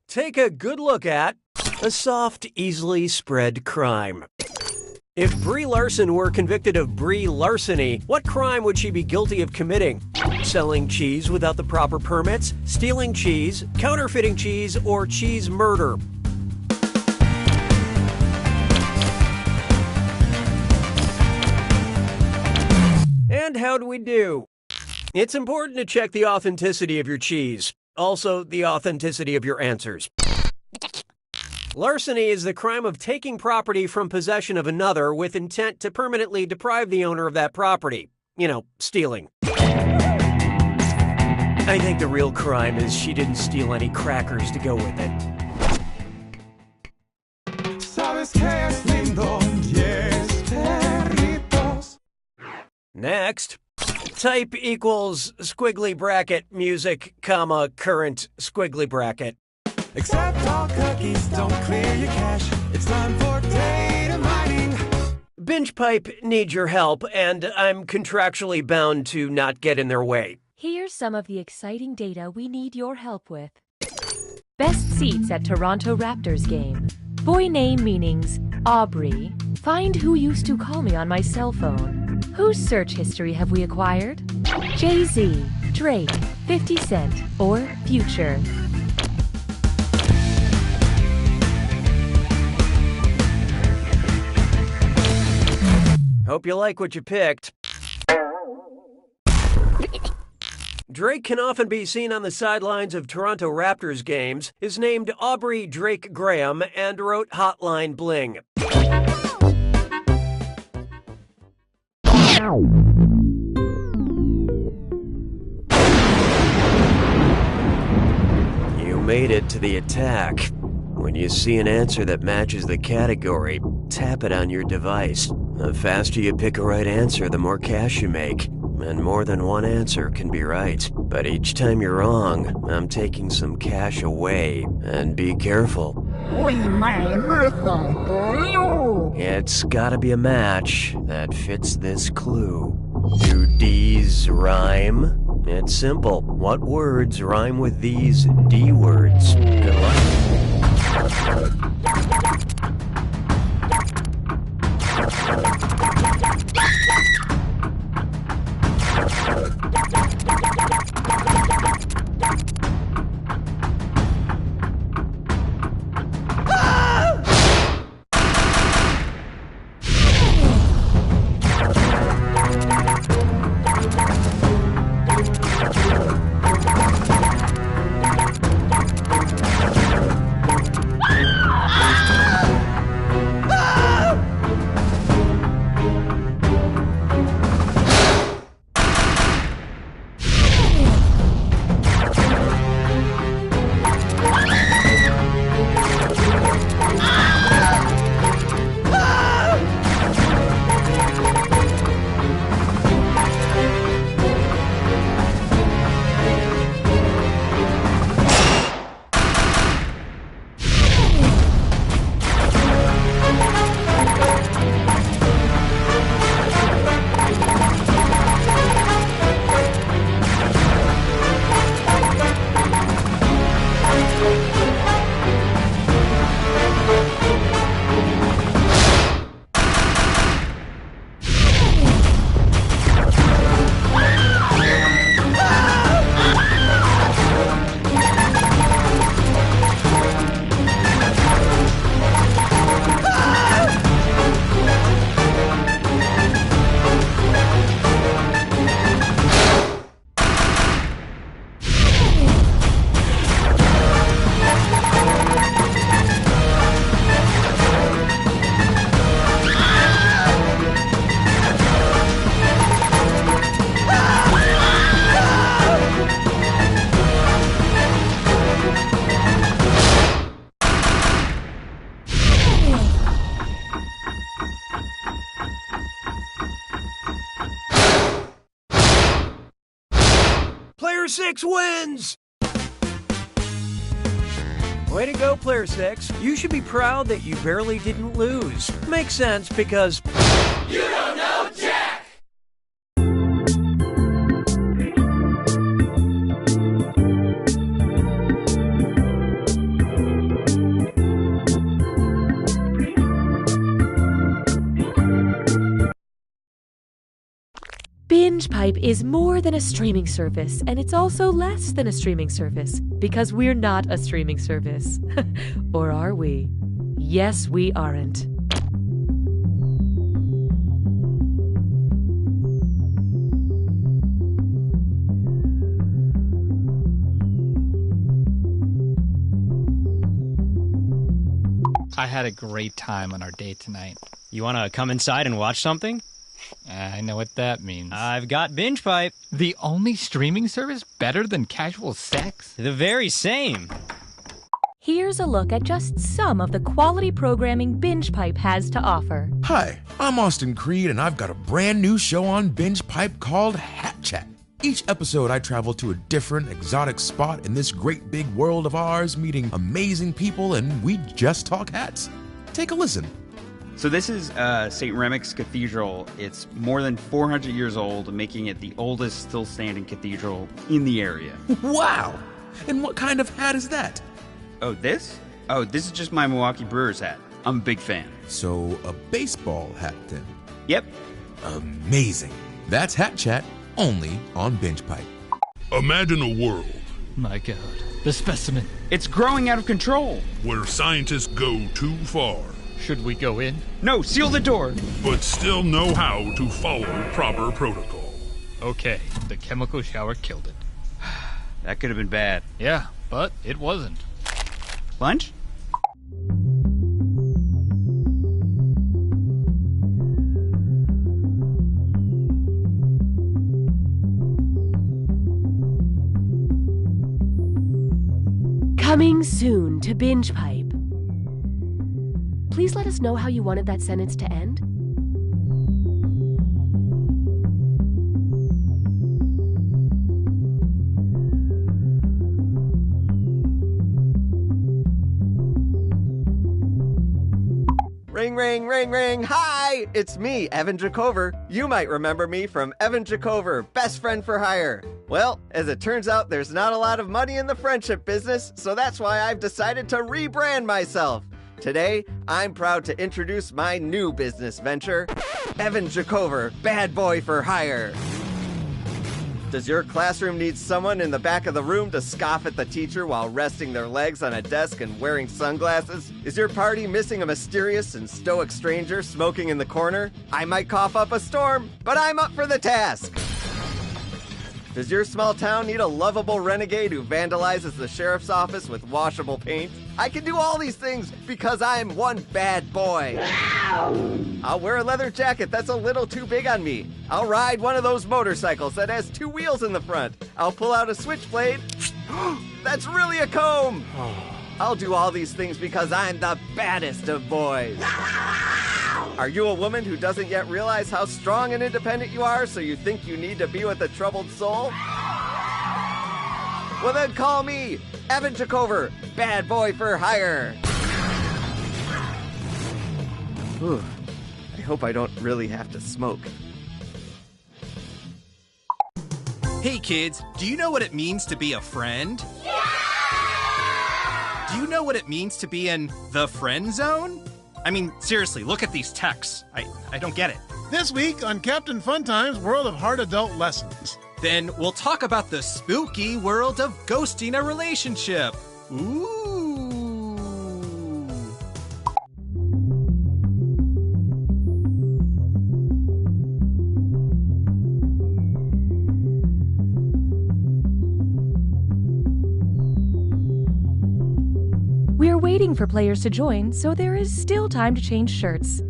Take a good look at a soft, easily spread crime. If Brie Larson were convicted of Brie larceny, what crime would she be guilty of committing? Selling cheese without the proper permits, stealing cheese, counterfeiting cheese, or cheese murder? And how do we do? It's important to check the authenticity of your cheese. Also, the authenticity of your answers. Larceny is the crime of taking property from possession of another with intent to permanently deprive the owner of that property. You know, stealing. I think the real crime is she didn't steal any crackers to go with it. Next, type equals squiggly bracket music, comma, current squiggly bracket. Accept all cookies, don't clear your cache. It's time for data mining. Binge Pipe needs your help, and I'm contractually bound to not get in their way. Here's some of the exciting data we need your help with. Best seats at Toronto Raptors game. Boy name meanings, Aubrey. Find who used to call me on my cell phone. Whose search history have we acquired? Jay-Z, Drake, 50 Cent, or Future. Hope you like what you picked. Drake can often be seen on the sidelines of Toronto Raptors games, is named Aubrey Drake Graham, and wrote Hotline Bling. You made it to the attack. When you see an answer that matches the category, tap it on your device. The faster you pick a right answer, the more cash you make. And more than one answer can be right. But each time you're wrong, I'm taking some cash away. And be careful. It's gotta be a match that fits this clue. Do D's rhyme? It's simple. What words rhyme with these D words? Good luck. Player 6 wins! Way to go, Player 6. You should be proud that you barely didn't lose. Makes sense because... You don't know Jack! BingePipe is more than a streaming service, and it's also less than a streaming service, because we're not a streaming service. Or are we? Yes, we aren't. I had a great time on our date tonight. You want to come inside and watch something? I know what that means. I've got BingePipe. The only streaming service better than casual sex? The very same. Here's a look at just some of the quality programming BingePipe has to offer. Hi, I'm Austin Creed, and I've got a brand new show on BingePipe called Hat Chat. Each episode, I travel to a different exotic spot in this great big world of ours, meeting amazing people, and we just talk hats. Take a listen. So this is St. Remek's Cathedral. It's more than 400 years old, making it the oldest still standing cathedral in the area. Wow! And what kind of hat is that? Oh, this? Oh, this is just my Milwaukee Brewers hat. I'm a big fan. So a baseball hat then? Yep. Amazing. That's Hat Chat, only on BingePipe. Imagine a world. My God, the specimen. It's growing out of control. Where scientists go too far. Should we go in? No, seal the door. But still know how to follow proper protocol. Okay, the chemical shower killed it. That could have been bad. Yeah, but it wasn't. Lunch? Coming soon to BingePipe. Please let us know how you wanted that sentence to end. Ring, ring, ring, ring. Hi, it's me, Evan Jacover. You might remember me from Evan Jacover, Best Friend for Hire. Well, as it turns out, there's not a lot of money in the friendship business, so that's why I've decided to rebrand myself. Today, I'm proud to introduce my new business venture, Evan Jacover, Bad Boy for Hire. Does your classroom need someone in the back of the room to scoff at the teacher while resting their legs on a desk and wearing sunglasses? Is your party missing a mysterious and stoic stranger smoking in the corner? I might cough up a storm, but I'm up for the task. Does your small town need a lovable renegade who vandalizes the sheriff's office with washable paint? I can do all these things because I'm one bad boy. I'll wear a leather jacket that's a little too big on me. I'll ride one of those motorcycles that has 2 wheels in the front. I'll pull out a switchblade. That's really a comb. I'll do all these things because I'm the baddest of boys. Are you a woman who doesn't yet realize how strong and independent you are, so you think you need to be with a troubled soul? Well then call me Evan Jacover, Bad Boy for Hire. Whew. I hope I don't really have to smoke. Hey kids, do you know what it means to be a friend? Yeah! Do you know what it means to be in the friend zone? I mean, seriously, look at these texts. I don't get it. This week on Captain Funtime's World of Hard Adult Lessons. Then we'll talk about the spooky world of ghosting a relationship. Ooh. We're waiting for players to join, so there is still time to change shirts.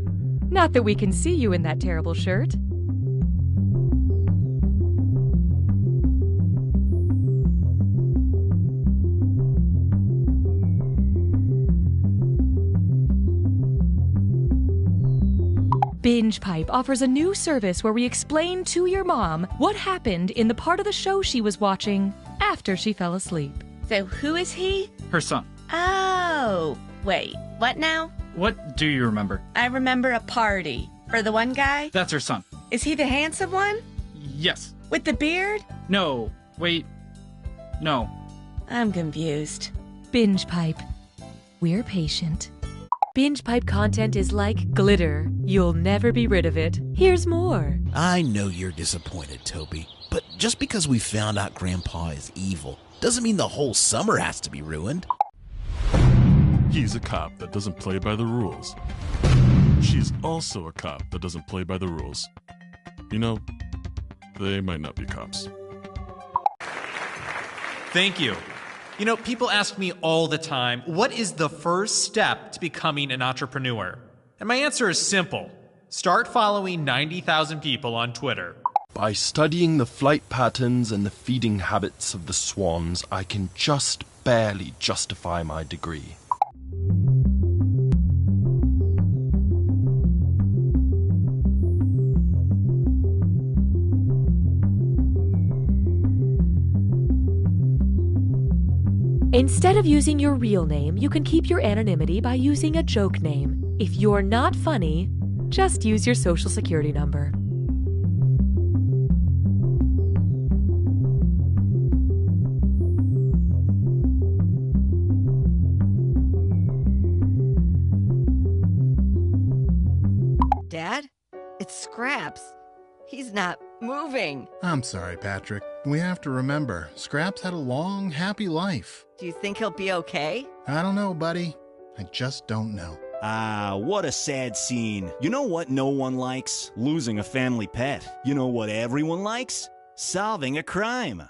Not that we can see you in that terrible shirt. Binge Pipe offers a new service where we explain to your mom what happened in the part of the show she was watching after she fell asleep. So who is he? Her son. Oh, wait, what now? What do you remember? I remember a party. For the one guy? That's her son. Is he the handsome one? Yes. With the beard? No, wait, no. I'm confused. Binge Pipe. We're patient. Binge Pipe content is like glitter. You'll never be rid of it. Here's more. I know you're disappointed, Toby, but just because we found out Grandpa is evil doesn't mean the whole summer has to be ruined. He's a cop that doesn't play by the rules. She's also a cop that doesn't play by the rules. You know, they might not be cops. Thank you. You know, people ask me all the time, what is the first step to becoming an entrepreneur? And my answer is simple. Start following 90,000 people on Twitter. By studying the flight patterns and the feeding habits of the swans, I can just barely justify my degree. Instead of using your real name, you can keep your anonymity by using a joke name. If you're not funny, just use your social security number. Dad, it's Scraps. He's not moving. I'm sorry, Patrick. We have to remember, Scraps had a long, happy life. Do you think he'll be okay? I don't know, buddy. I just don't know. Ah, what a sad scene. You know what no one likes? Losing a family pet. You know what everyone likes? Solving a crime.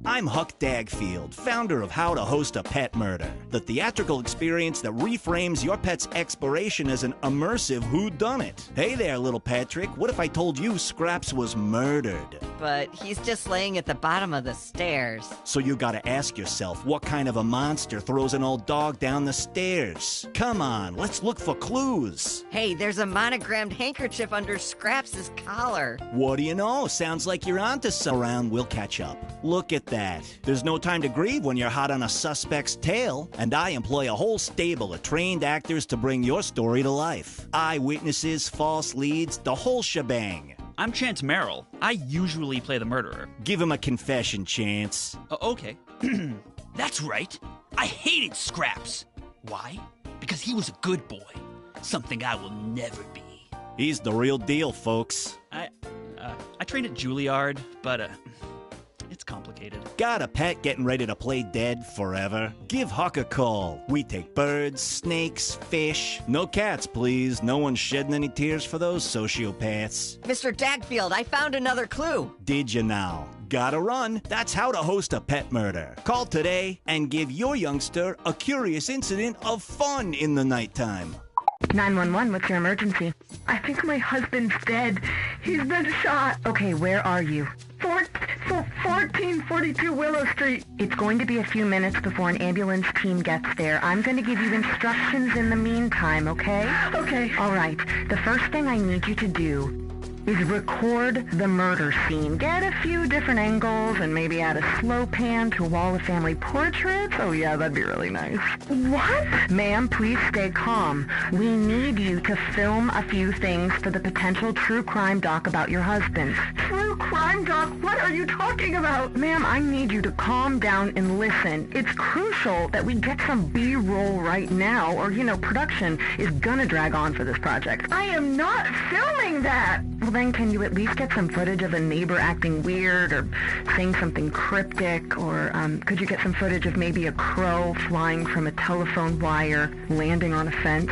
I'm Huck Dagfield, founder of How to Host a Pet Murder, the theatrical experience that reframes your pet's exploration as an immersive whodunit. Hey there, little Patrick, what if I told you Scraps was murdered? But he's just laying at the bottom of the stairs. So you gotta ask yourself, what kind of a monster throws an old dog down the stairs? Come on, let's look for clues. Hey, there's a monogrammed handkerchief under Scraps' collar. What do you know? Sounds like you're onto some. Around, we'll catch up. Look at that. There's no time to grieve when you're hot on a suspect's tail, and I employ a whole stable of trained actors to bring your story to life. Eyewitnesses, false leads, the whole shebang. I'm Chance Merrill. I usually play the murderer. Give him a confession, Chance. Okay. That's right. I hated Scraps. Why? Because he was a good boy. Something I will never be. He's the real deal, folks. I trained at Juilliard, but it's complicated. Got a pet getting ready to play dead forever? Give Huck a call. We take birds, snakes, fish. No cats, please. No one's shedding any tears for those sociopaths. Mr. Dagfield, I found another clue. Did you now? Gotta run. That's how to host a pet murder. Call today and give your youngster a curious incident of fun in the nighttime. 911, what's your emergency? I think my husband's dead. He's been shot. Okay, where are you? 1442 Willow Street. It's going to be a few minutes before an ambulance team gets there. I'm going to give you instructions in the meantime, okay? Okay. All right. The first thing I need you to do is record the murder scene. Get a few different angles and maybe add a slow pan to a wall of family portraits. Oh yeah, that'd be really nice. What? Ma'am, please stay calm. We need you to film a few things for the potential true crime doc about your husband. True crime doc? What are you talking about? Ma'am, I need you to calm down and listen. It's crucial that we get some B-roll right now, or, production is gonna drag on for this project. I am not filming that! Well, then can you at least get some footage of a neighbor acting weird or saying something cryptic? Or could you get some footage of maybe a crow flying from a telephone wire, landing on a fence?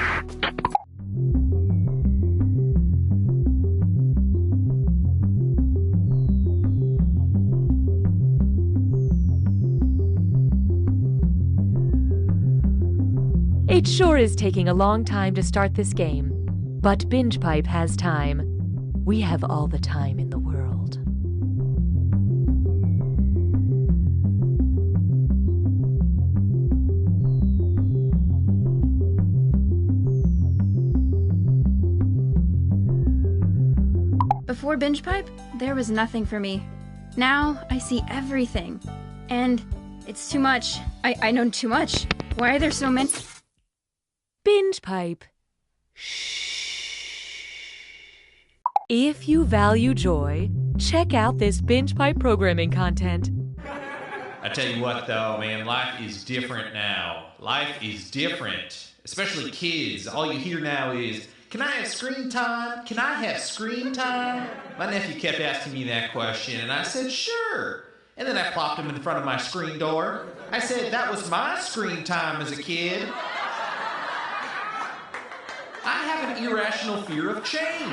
It sure is taking a long time to start this game, but Binge Pipe has time. We have all the time in the world. Before Binge Pipe, there was nothing for me. Now I see everything. And it's too much. I know too much. Why are there so many? Binge Pipe. If you value joy, check out this Binge Pipe programming content. I tell you what, though, man, life is different now. Life is different. Especially kids. All you hear now is, can I have screen time? Can I have screen time? My nephew kept asking me that question, and I said, sure. And then I plopped him in front of my screen door. I said, that was my screen time as a kid. I have an irrational fear of change.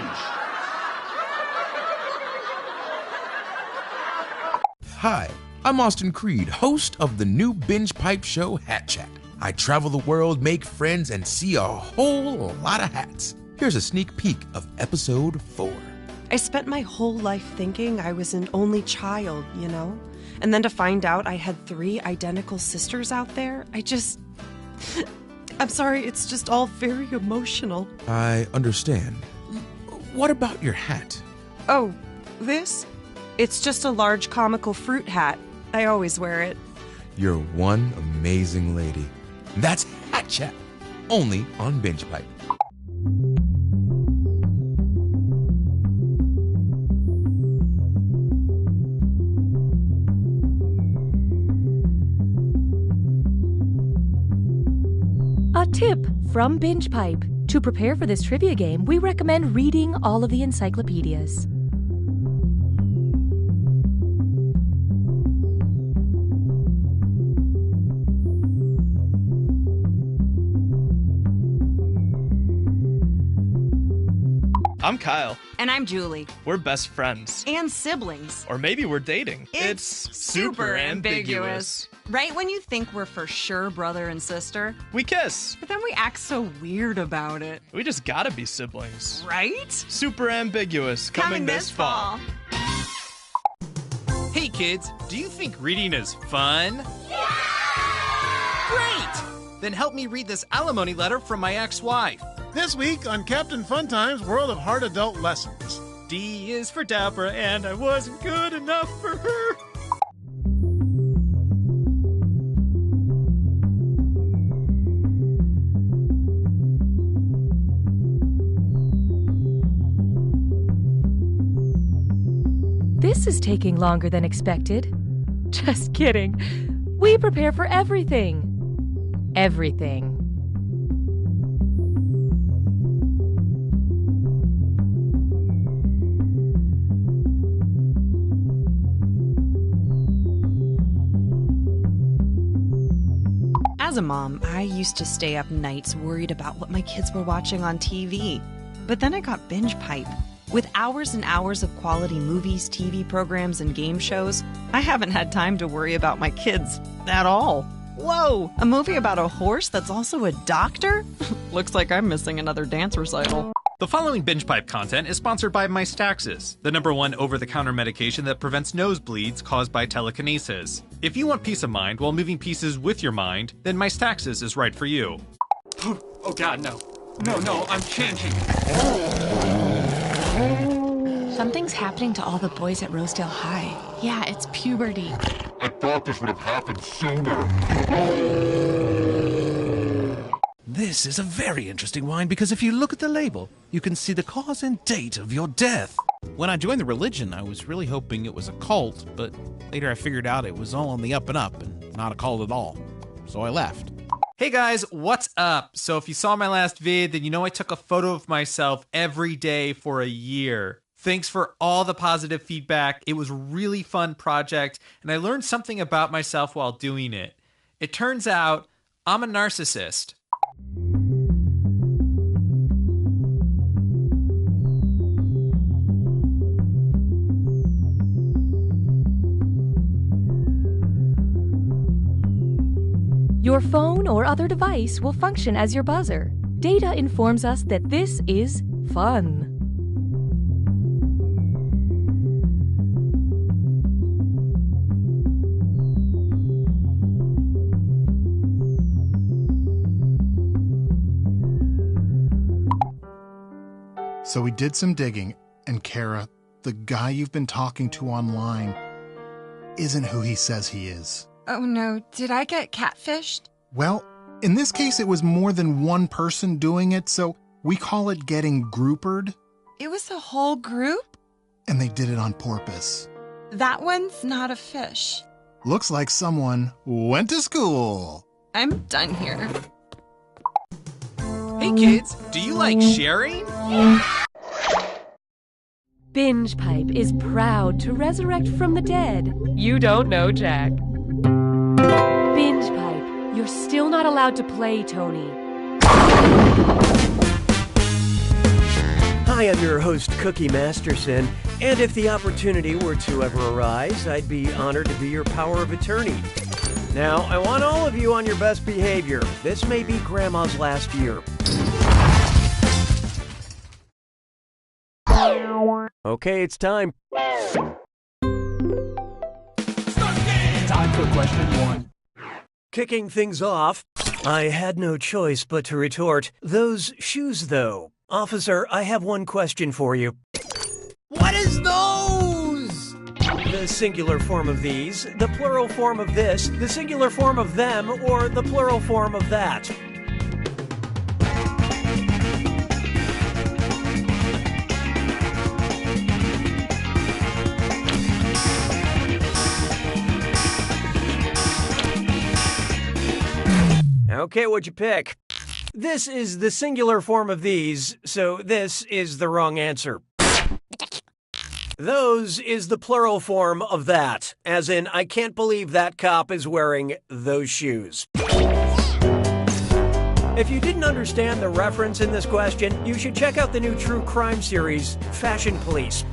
Hi, I'm Austin Creed, host of the new Binge Pipe show Hat Chat. I travel the world, make friends, and see a whole lot of hats. Here's a sneak peek of episode 4. I spent my whole life thinking I was an only child, And then to find out I had 3 identical sisters out there, I'm sorry, it's just all very emotional. I understand. What about your hat? Oh, this? It's just a large comical fruit hat. I always wear it. You're one amazing lady. That's Hat Chat, only on Binge Pipe. A tip from Binge Pipe. To prepare for this trivia game, we recommend reading all of the encyclopedias. I'm Kyle. And I'm Julie. We're best friends. And siblings. Or maybe we're dating. It's super ambiguous. Right when you think we're for sure brother and sister, we kiss. But then we act so weird about it. We just gotta be siblings. Right? Super ambiguous. Coming this fall. Hey kids, do you think reading is fun? Yeah! Great! Then help me read this alimony letter from my ex-wife. This week on Captain Funtime's World of Hard Adult Lessons. D is for Deborah, and I wasn't good enough for her. this is taking longer than expected. Just kidding. We prepare for everything. Everything. As a mom, I used to stay up nights worried about what my kids were watching on TV. But then I got Binge Pipe. With hours and hours of quality movies, TV programs, and game shows, I haven't had time to worry about my kids at all. Whoa! A movie about a horse that's also a doctor? Looks like I'm missing another dance recital. The following Binge Pipe content is sponsored by Mystaxis, the #1 over-the-counter medication that prevents nosebleeds caused by telekinesis. If you want peace of mind while moving pieces with your mind, then Mystaxis is right for you. Oh God, no. No, I'm changing. Something's happening to all the boys at Rosedale High. Yeah, it's puberty. I thought this would have happened sooner. This is a very interesting wine because if you look at the label, you can see the cause and date of your death. When I joined the religion, I was really hoping it was a cult, but later I figured out it was all on the up and up and not a cult at all. So I left. Hey guys, what's up? So if you saw my last vid, then you know I took a photo of myself every day for a year. Thanks for all the positive feedback. It was a really fun project, and I learned something about myself while doing it. It turns out I'm a narcissist. Your phone or other device will function as your buzzer. Data informs us that this is fun. So we did some digging, and Kara, the guy you've been talking to online, isn't who he says he is. Oh no, did I get catfished? Well, in this case, it was more than one person doing it, so we call it getting groupered. It was a whole group? And they did it on purpose. That one's not a fish. Looks like someone went to school. I'm done here. Hey kids, do you like sharing? Binge Pipe is proud to resurrect from the dead. You don't know, Jack. Binge Pipe, you're still not allowed to play, Tony. Hi, I'm your host, Cookie Masterson, and if the opportunity were to ever arise, I'd be honored to be your power of attorney. Now, I want all of you on your best behavior. This may be Grandma's last year. Okay, it's time. Time for question 1. Kicking things off, I had no choice but to retort, those shoes though. Officer, I have one question for you. What is those? The singular form of these, the plural form of this, the singular form of them, or the plural form of that. Okay, what'd you pick? This is the singular form of these, so this is the wrong answer. Those is the plural form of that, as in, I can't believe that cop is wearing those shoes. If you didn't understand the reference in this question, you should check out the new true crime series, Fashion Police.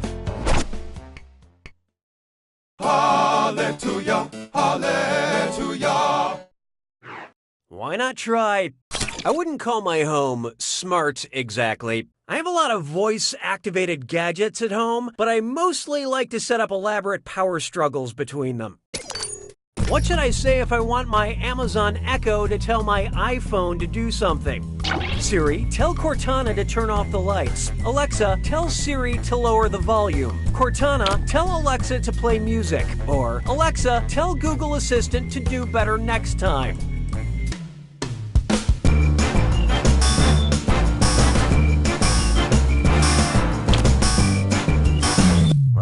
Hallelujah, hallelujah. Why not try? I wouldn't call my home smart exactly. I have a lot of voice-activated gadgets at home, but I mostly like to set up elaborate power struggles between them. What should I say if I want my Amazon Echo to tell my iPhone to do something? Siri, tell Cortana to turn off the lights. Alexa, tell Siri to lower the volume. Cortana, tell Alexa to play music. Or, Alexa, tell Google Assistant to do better next time.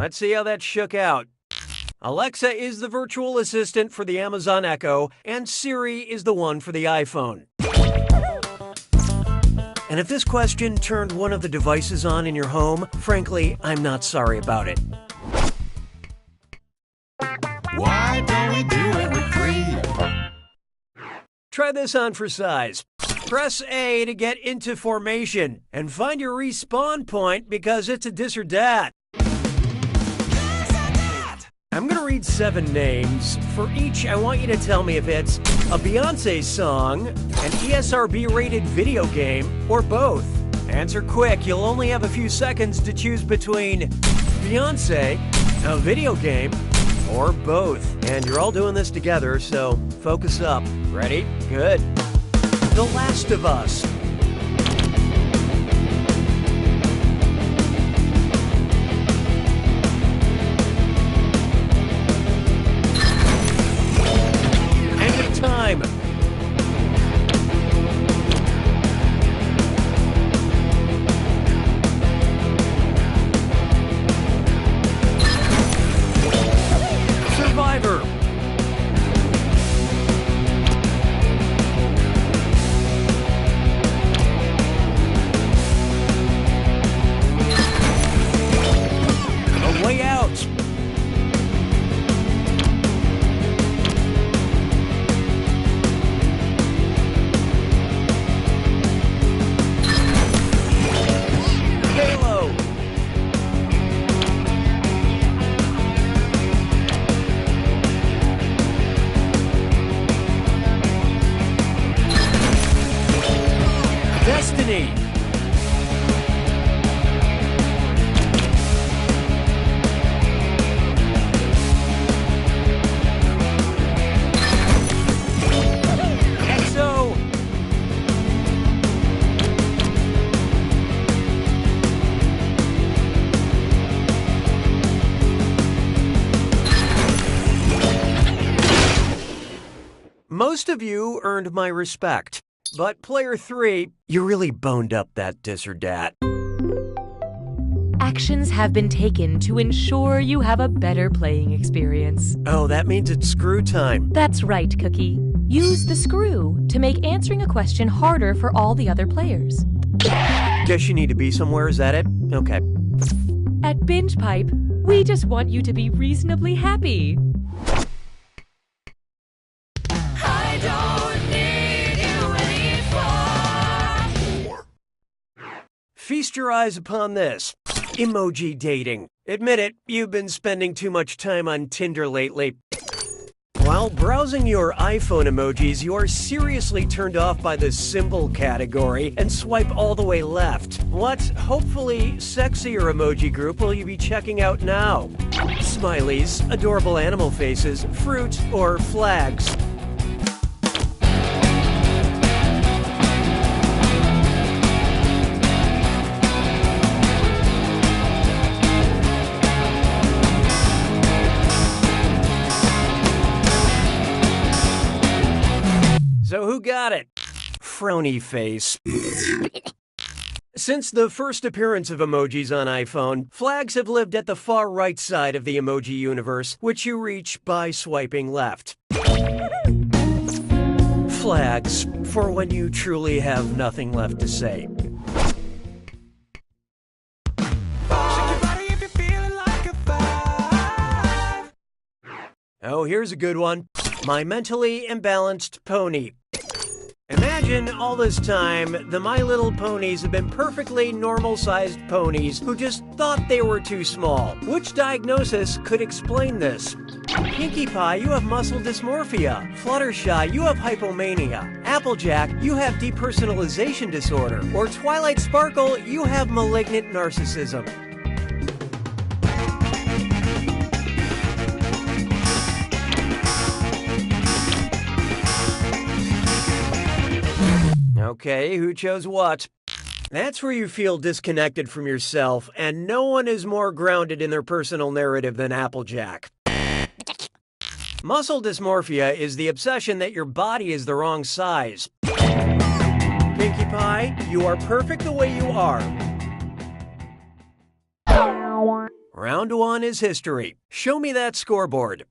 Let's see how that shook out. Alexa is the virtual assistant for the Amazon Echo, and Siri is the one for the iPhone. And if this question turned one of the devices on in your home, frankly, I'm not sorry about it. Why don't we do it with free? Try this on for size. Press A to get into formation, and find your respawn point because it's a dis or dat. I'm going to read 7 names. For each, I want you to tell me if it's a Beyoncé song, an ESRB-rated video game, or both. Answer quick. You'll only have a few seconds to choose between Beyoncé, a video game, or both. And you're all doing this together, so focus up. Ready? Good. The Last of Us. Time. Survivor. A Way Out. Destiny. EXO. Most of you earned my respect. But player 3, you really boned up that dis or dat. Actions have been taken to ensure you have a better playing experience. Oh, that means it's screw time. That's right, Cookie. Use the screw to make answering a question harder for all the other players. Guess you need to be somewhere, is that it? Okay. At Binge Pipe, we just want you to be reasonably happy. I don't need you anymore. Feast your eyes upon this. Emoji dating. Admit it, you've been spending too much time on Tinder lately. While browsing your iPhone emojis, you are seriously turned off by the symbol category and swipe all the way left. What, hopefully, sexier emoji group will you be checking out now? Smileys, adorable animal faces, fruit, or flags? So who got it? Frowny face. Since the first appearance of emojis on iPhone, flags have lived at the far right side of the emoji universe, which you reach by swiping left. Flags, for when you truly have nothing left to say. Oh, here's a good one. My mentally imbalanced pony. Imagine all this time, the My Little Ponies have been perfectly normal-sized ponies who just thought they were too small. Which diagnosis could explain this? Pinkie Pie, you have muscle dysmorphia. Fluttershy, you have hypomania. Applejack, you have depersonalization disorder. Or Twilight Sparkle, you have malignant narcissism. Okay, who chose what? That's where you feel disconnected from yourself, and no one is more grounded in their personal narrative than Applejack. Muscle dysmorphia is the obsession that your body is the wrong size. Pinkie Pie, you are perfect the way you are. Round 1 is history. Show me that scoreboard.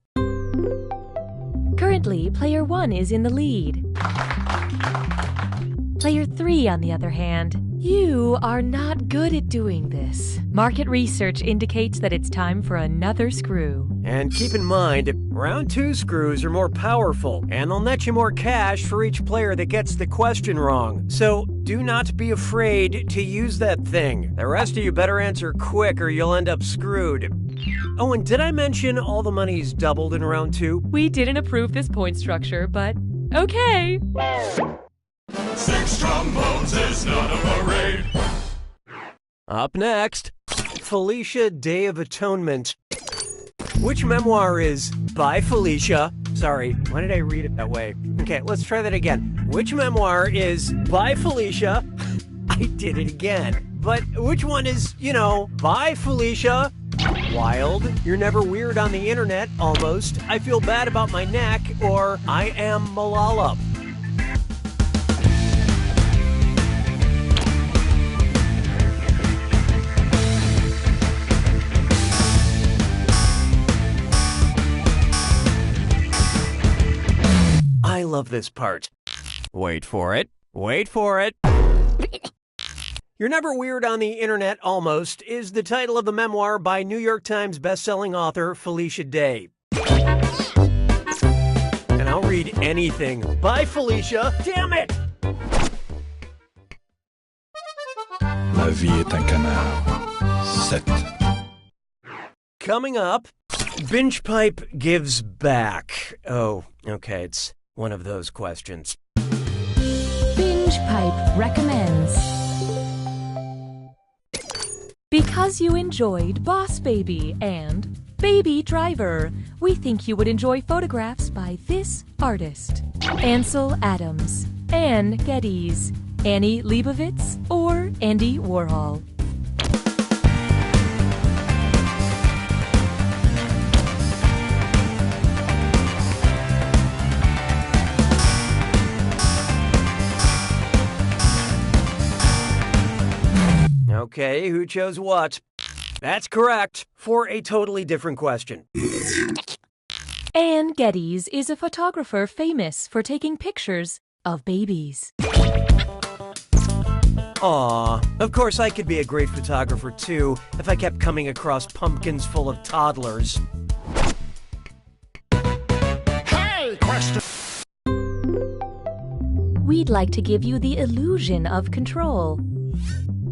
Currently, player 1 is in the lead. Player 3, on the other hand, you are not good at doing this. Market research indicates that it's time for another screw. And keep in mind, round 2 screws are more powerful, and they'll net you more cash for each player that gets the question wrong. So do not be afraid to use that thing. The rest of you better answer quick or you'll end up screwed. Oh, and did I mention all the money's doubled in round 2? We didn't approve this point structure, but okay. 6 trombones is not a parade. Up next, Felicia Day of Atonement. Which memoir is by Felicia? Sorry, why did I read it that way? Okay, let's try that again. Which memoir is by Felicia? I did it again. But which one is, by Felicia? Wild, You're Never Weird on the Internet, Almost, I Feel Bad About My Neck, or I Am Malala. I love this part. Wait for it. Wait for it. You're Never Weird on the Internet, Almost, is the title of the memoir by New York Times bestselling author Felicia Day. And I'll read anything. Bye, Felicia. Damn it! La vie est un canard. 7. Coming up, Binge Pipe gives back. Oh, okay, it's one of those questions. Binge Pipe recommends. Because you enjoyed Boss Baby and Baby Driver, we think you would enjoy photographs by this artist: Ansel Adams, Anne Geddes, Annie Leibovitz, or Andy Warhol. Okay, who chose what? That's correct, for a totally different question. Anne Geddes is a photographer famous for taking pictures of babies. Aw, of course I could be a great photographer too if I kept coming across pumpkins full of toddlers. Hey, question! We'd like to give you the illusion of control.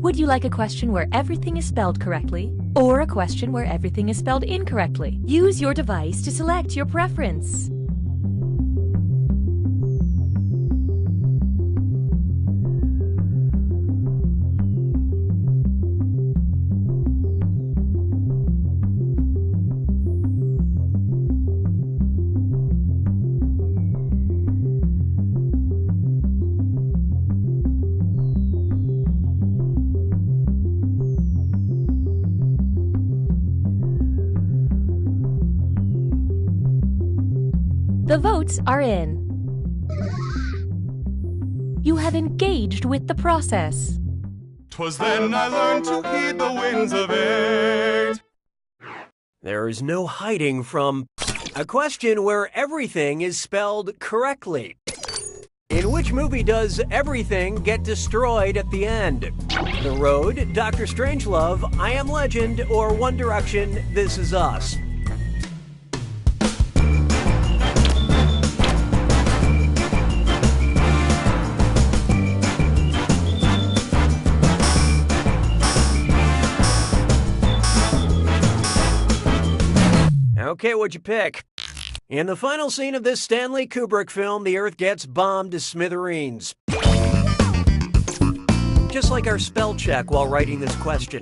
Would you like a question where everything is spelled correctly, or a question where everything is spelled incorrectly? Use your device to select your preference. The votes are in. You have engaged with the process. 'Twas then I learned to heed the winds of 8. There is no hiding from a question where everything is spelled correctly. In which movie does everything get destroyed at the end? The Road, Dr. Strangelove, I Am Legend, or One Direction, This Is Us? Okay, what'd you pick? In the final scene of this Stanley Kubrick film, the Earth gets bombed to smithereens. Just like our spell check while writing this question.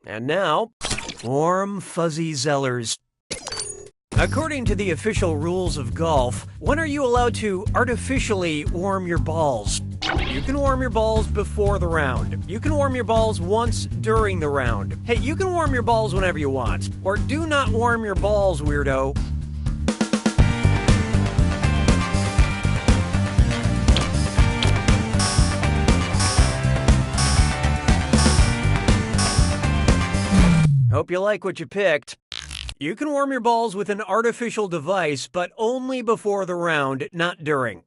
And now, warm, fuzzy Zellers. According to the official rules of golf, when are you allowed to artificially warm your balls? You can warm your balls before the round. You can warm your balls once during the round. Hey, you can warm your balls whenever you want. Or do not warm your balls, weirdo. hope you like what you picked. You can warm your balls with an artificial device, but only before the round, not during.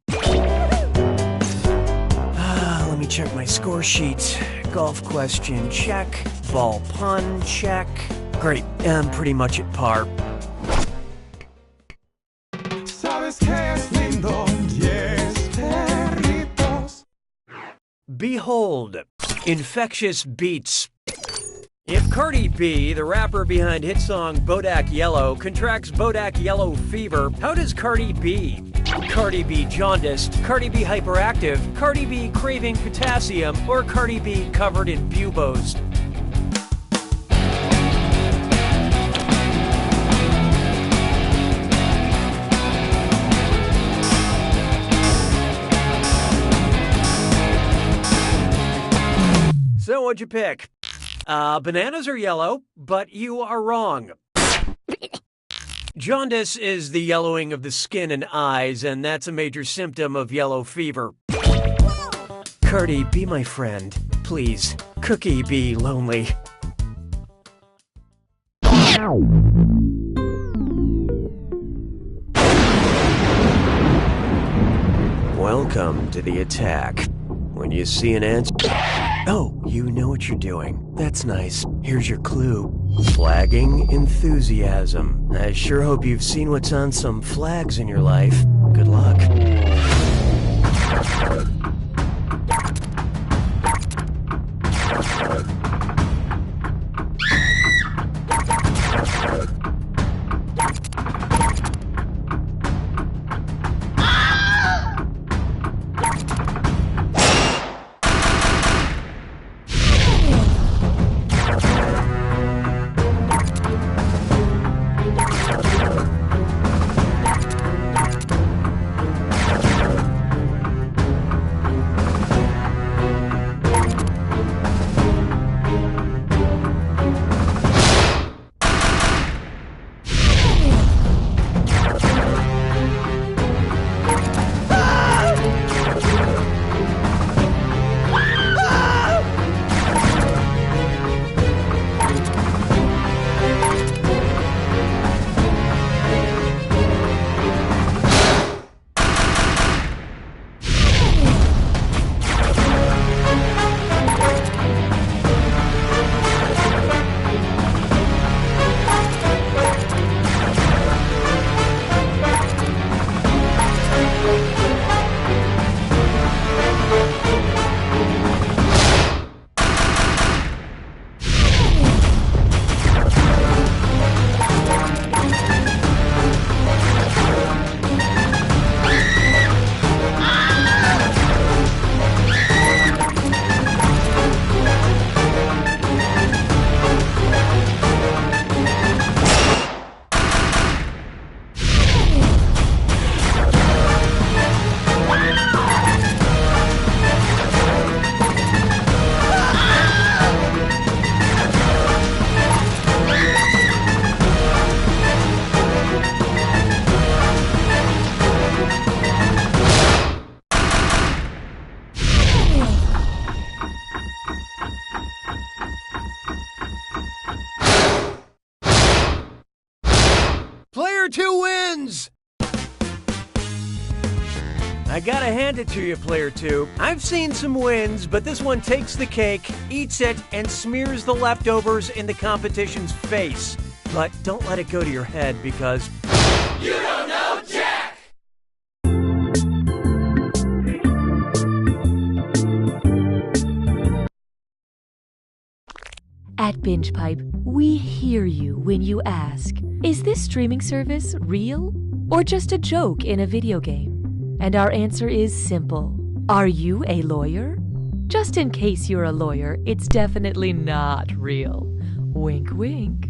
Let me check my score sheet. Golf question, check. Ball pun, check. Great, I'm pretty much at par. Behold, infectious beats. If Cardi B, the rapper behind hit song Bodak Yellow, contracts Bodak Yellow fever, how does Cardi B? Cardi B jaundiced, Cardi B hyperactive, Cardi B craving potassium, or Cardi B covered in buboes? So what'd you pick? Bananas are yellow, but you are wrong. Jaundice is the yellowing of the skin and eyes, and that's a major symptom of yellow fever. Cardi, be my friend. Please. Cookie, be lonely. Welcome to the attack. When you see an answer... Oh, you know what you're doing. That's nice. Here's your clue. Flagging enthusiasm. I sure hope you've seen what's on some flags in your life. Good luck. Player 2 wins! I gotta hand it to you, Player 2. I've seen some wins, but this one takes the cake, eats it, and smears the leftovers in the competition's face. But don't let it go to your head, because... You don't know Jack! At Binge Pipe, we hear you when you ask, is this streaming service real or just a joke in a video game? And our answer is simple. Are you a lawyer? Just in case you're a lawyer, it's definitely not real. Wink, wink.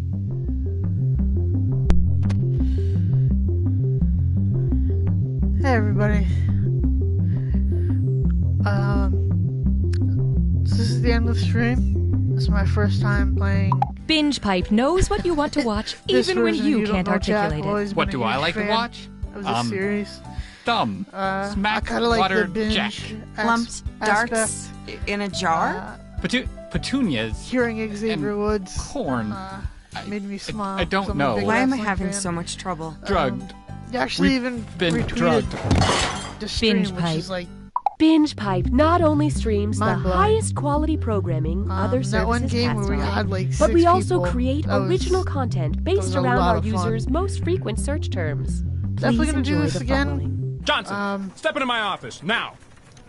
Hey everybody. This is the end of the stream. This is my first time playing. Binge Pipe knows what you want to watch, even when you can't articulate it. What do I like to watch? Of the series. Dumb. Smack, I like water, the binge Jack. Lumped darts in a jar? Petunias. Hearing Xavier Woods. Corn. made me smile. I don't 'cause I'm a know. big Why am I wrestling having fan. so much trouble? Drugged. You actually We've even been retweeted drugged. the stream, Binge which Pipe. is like Binge Pipe not only streams the Mind-blowing. highest quality programming other that one services game cast where we on, had like but 6 we also people. create That was- original content was based a around lot our of fun. users' most frequent search terms. Definitely Please gonna do enjoy this the again. following. Johnson, step into my office now.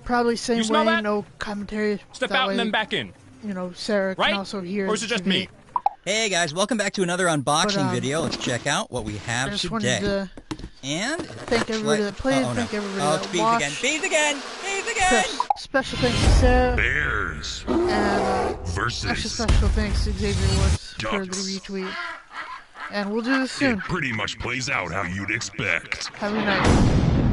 Probably same You smell way, that? no commentary. Step That out way, and then back in. You know, Sarah Right? can also hear. Or is it just the me? Hey guys, welcome back to another unboxing But, video. Let's check out what we I have just today. wanted to And thank everybody that played. Thank everybody that bees watched. again, bees again, bees again. Special thanks to Sarah. Bears And versus extra special thanks to Xavier Woods for the Ducks. retweet. And we'll do this soon. It pretty much plays out how you'd expect. Have a good night.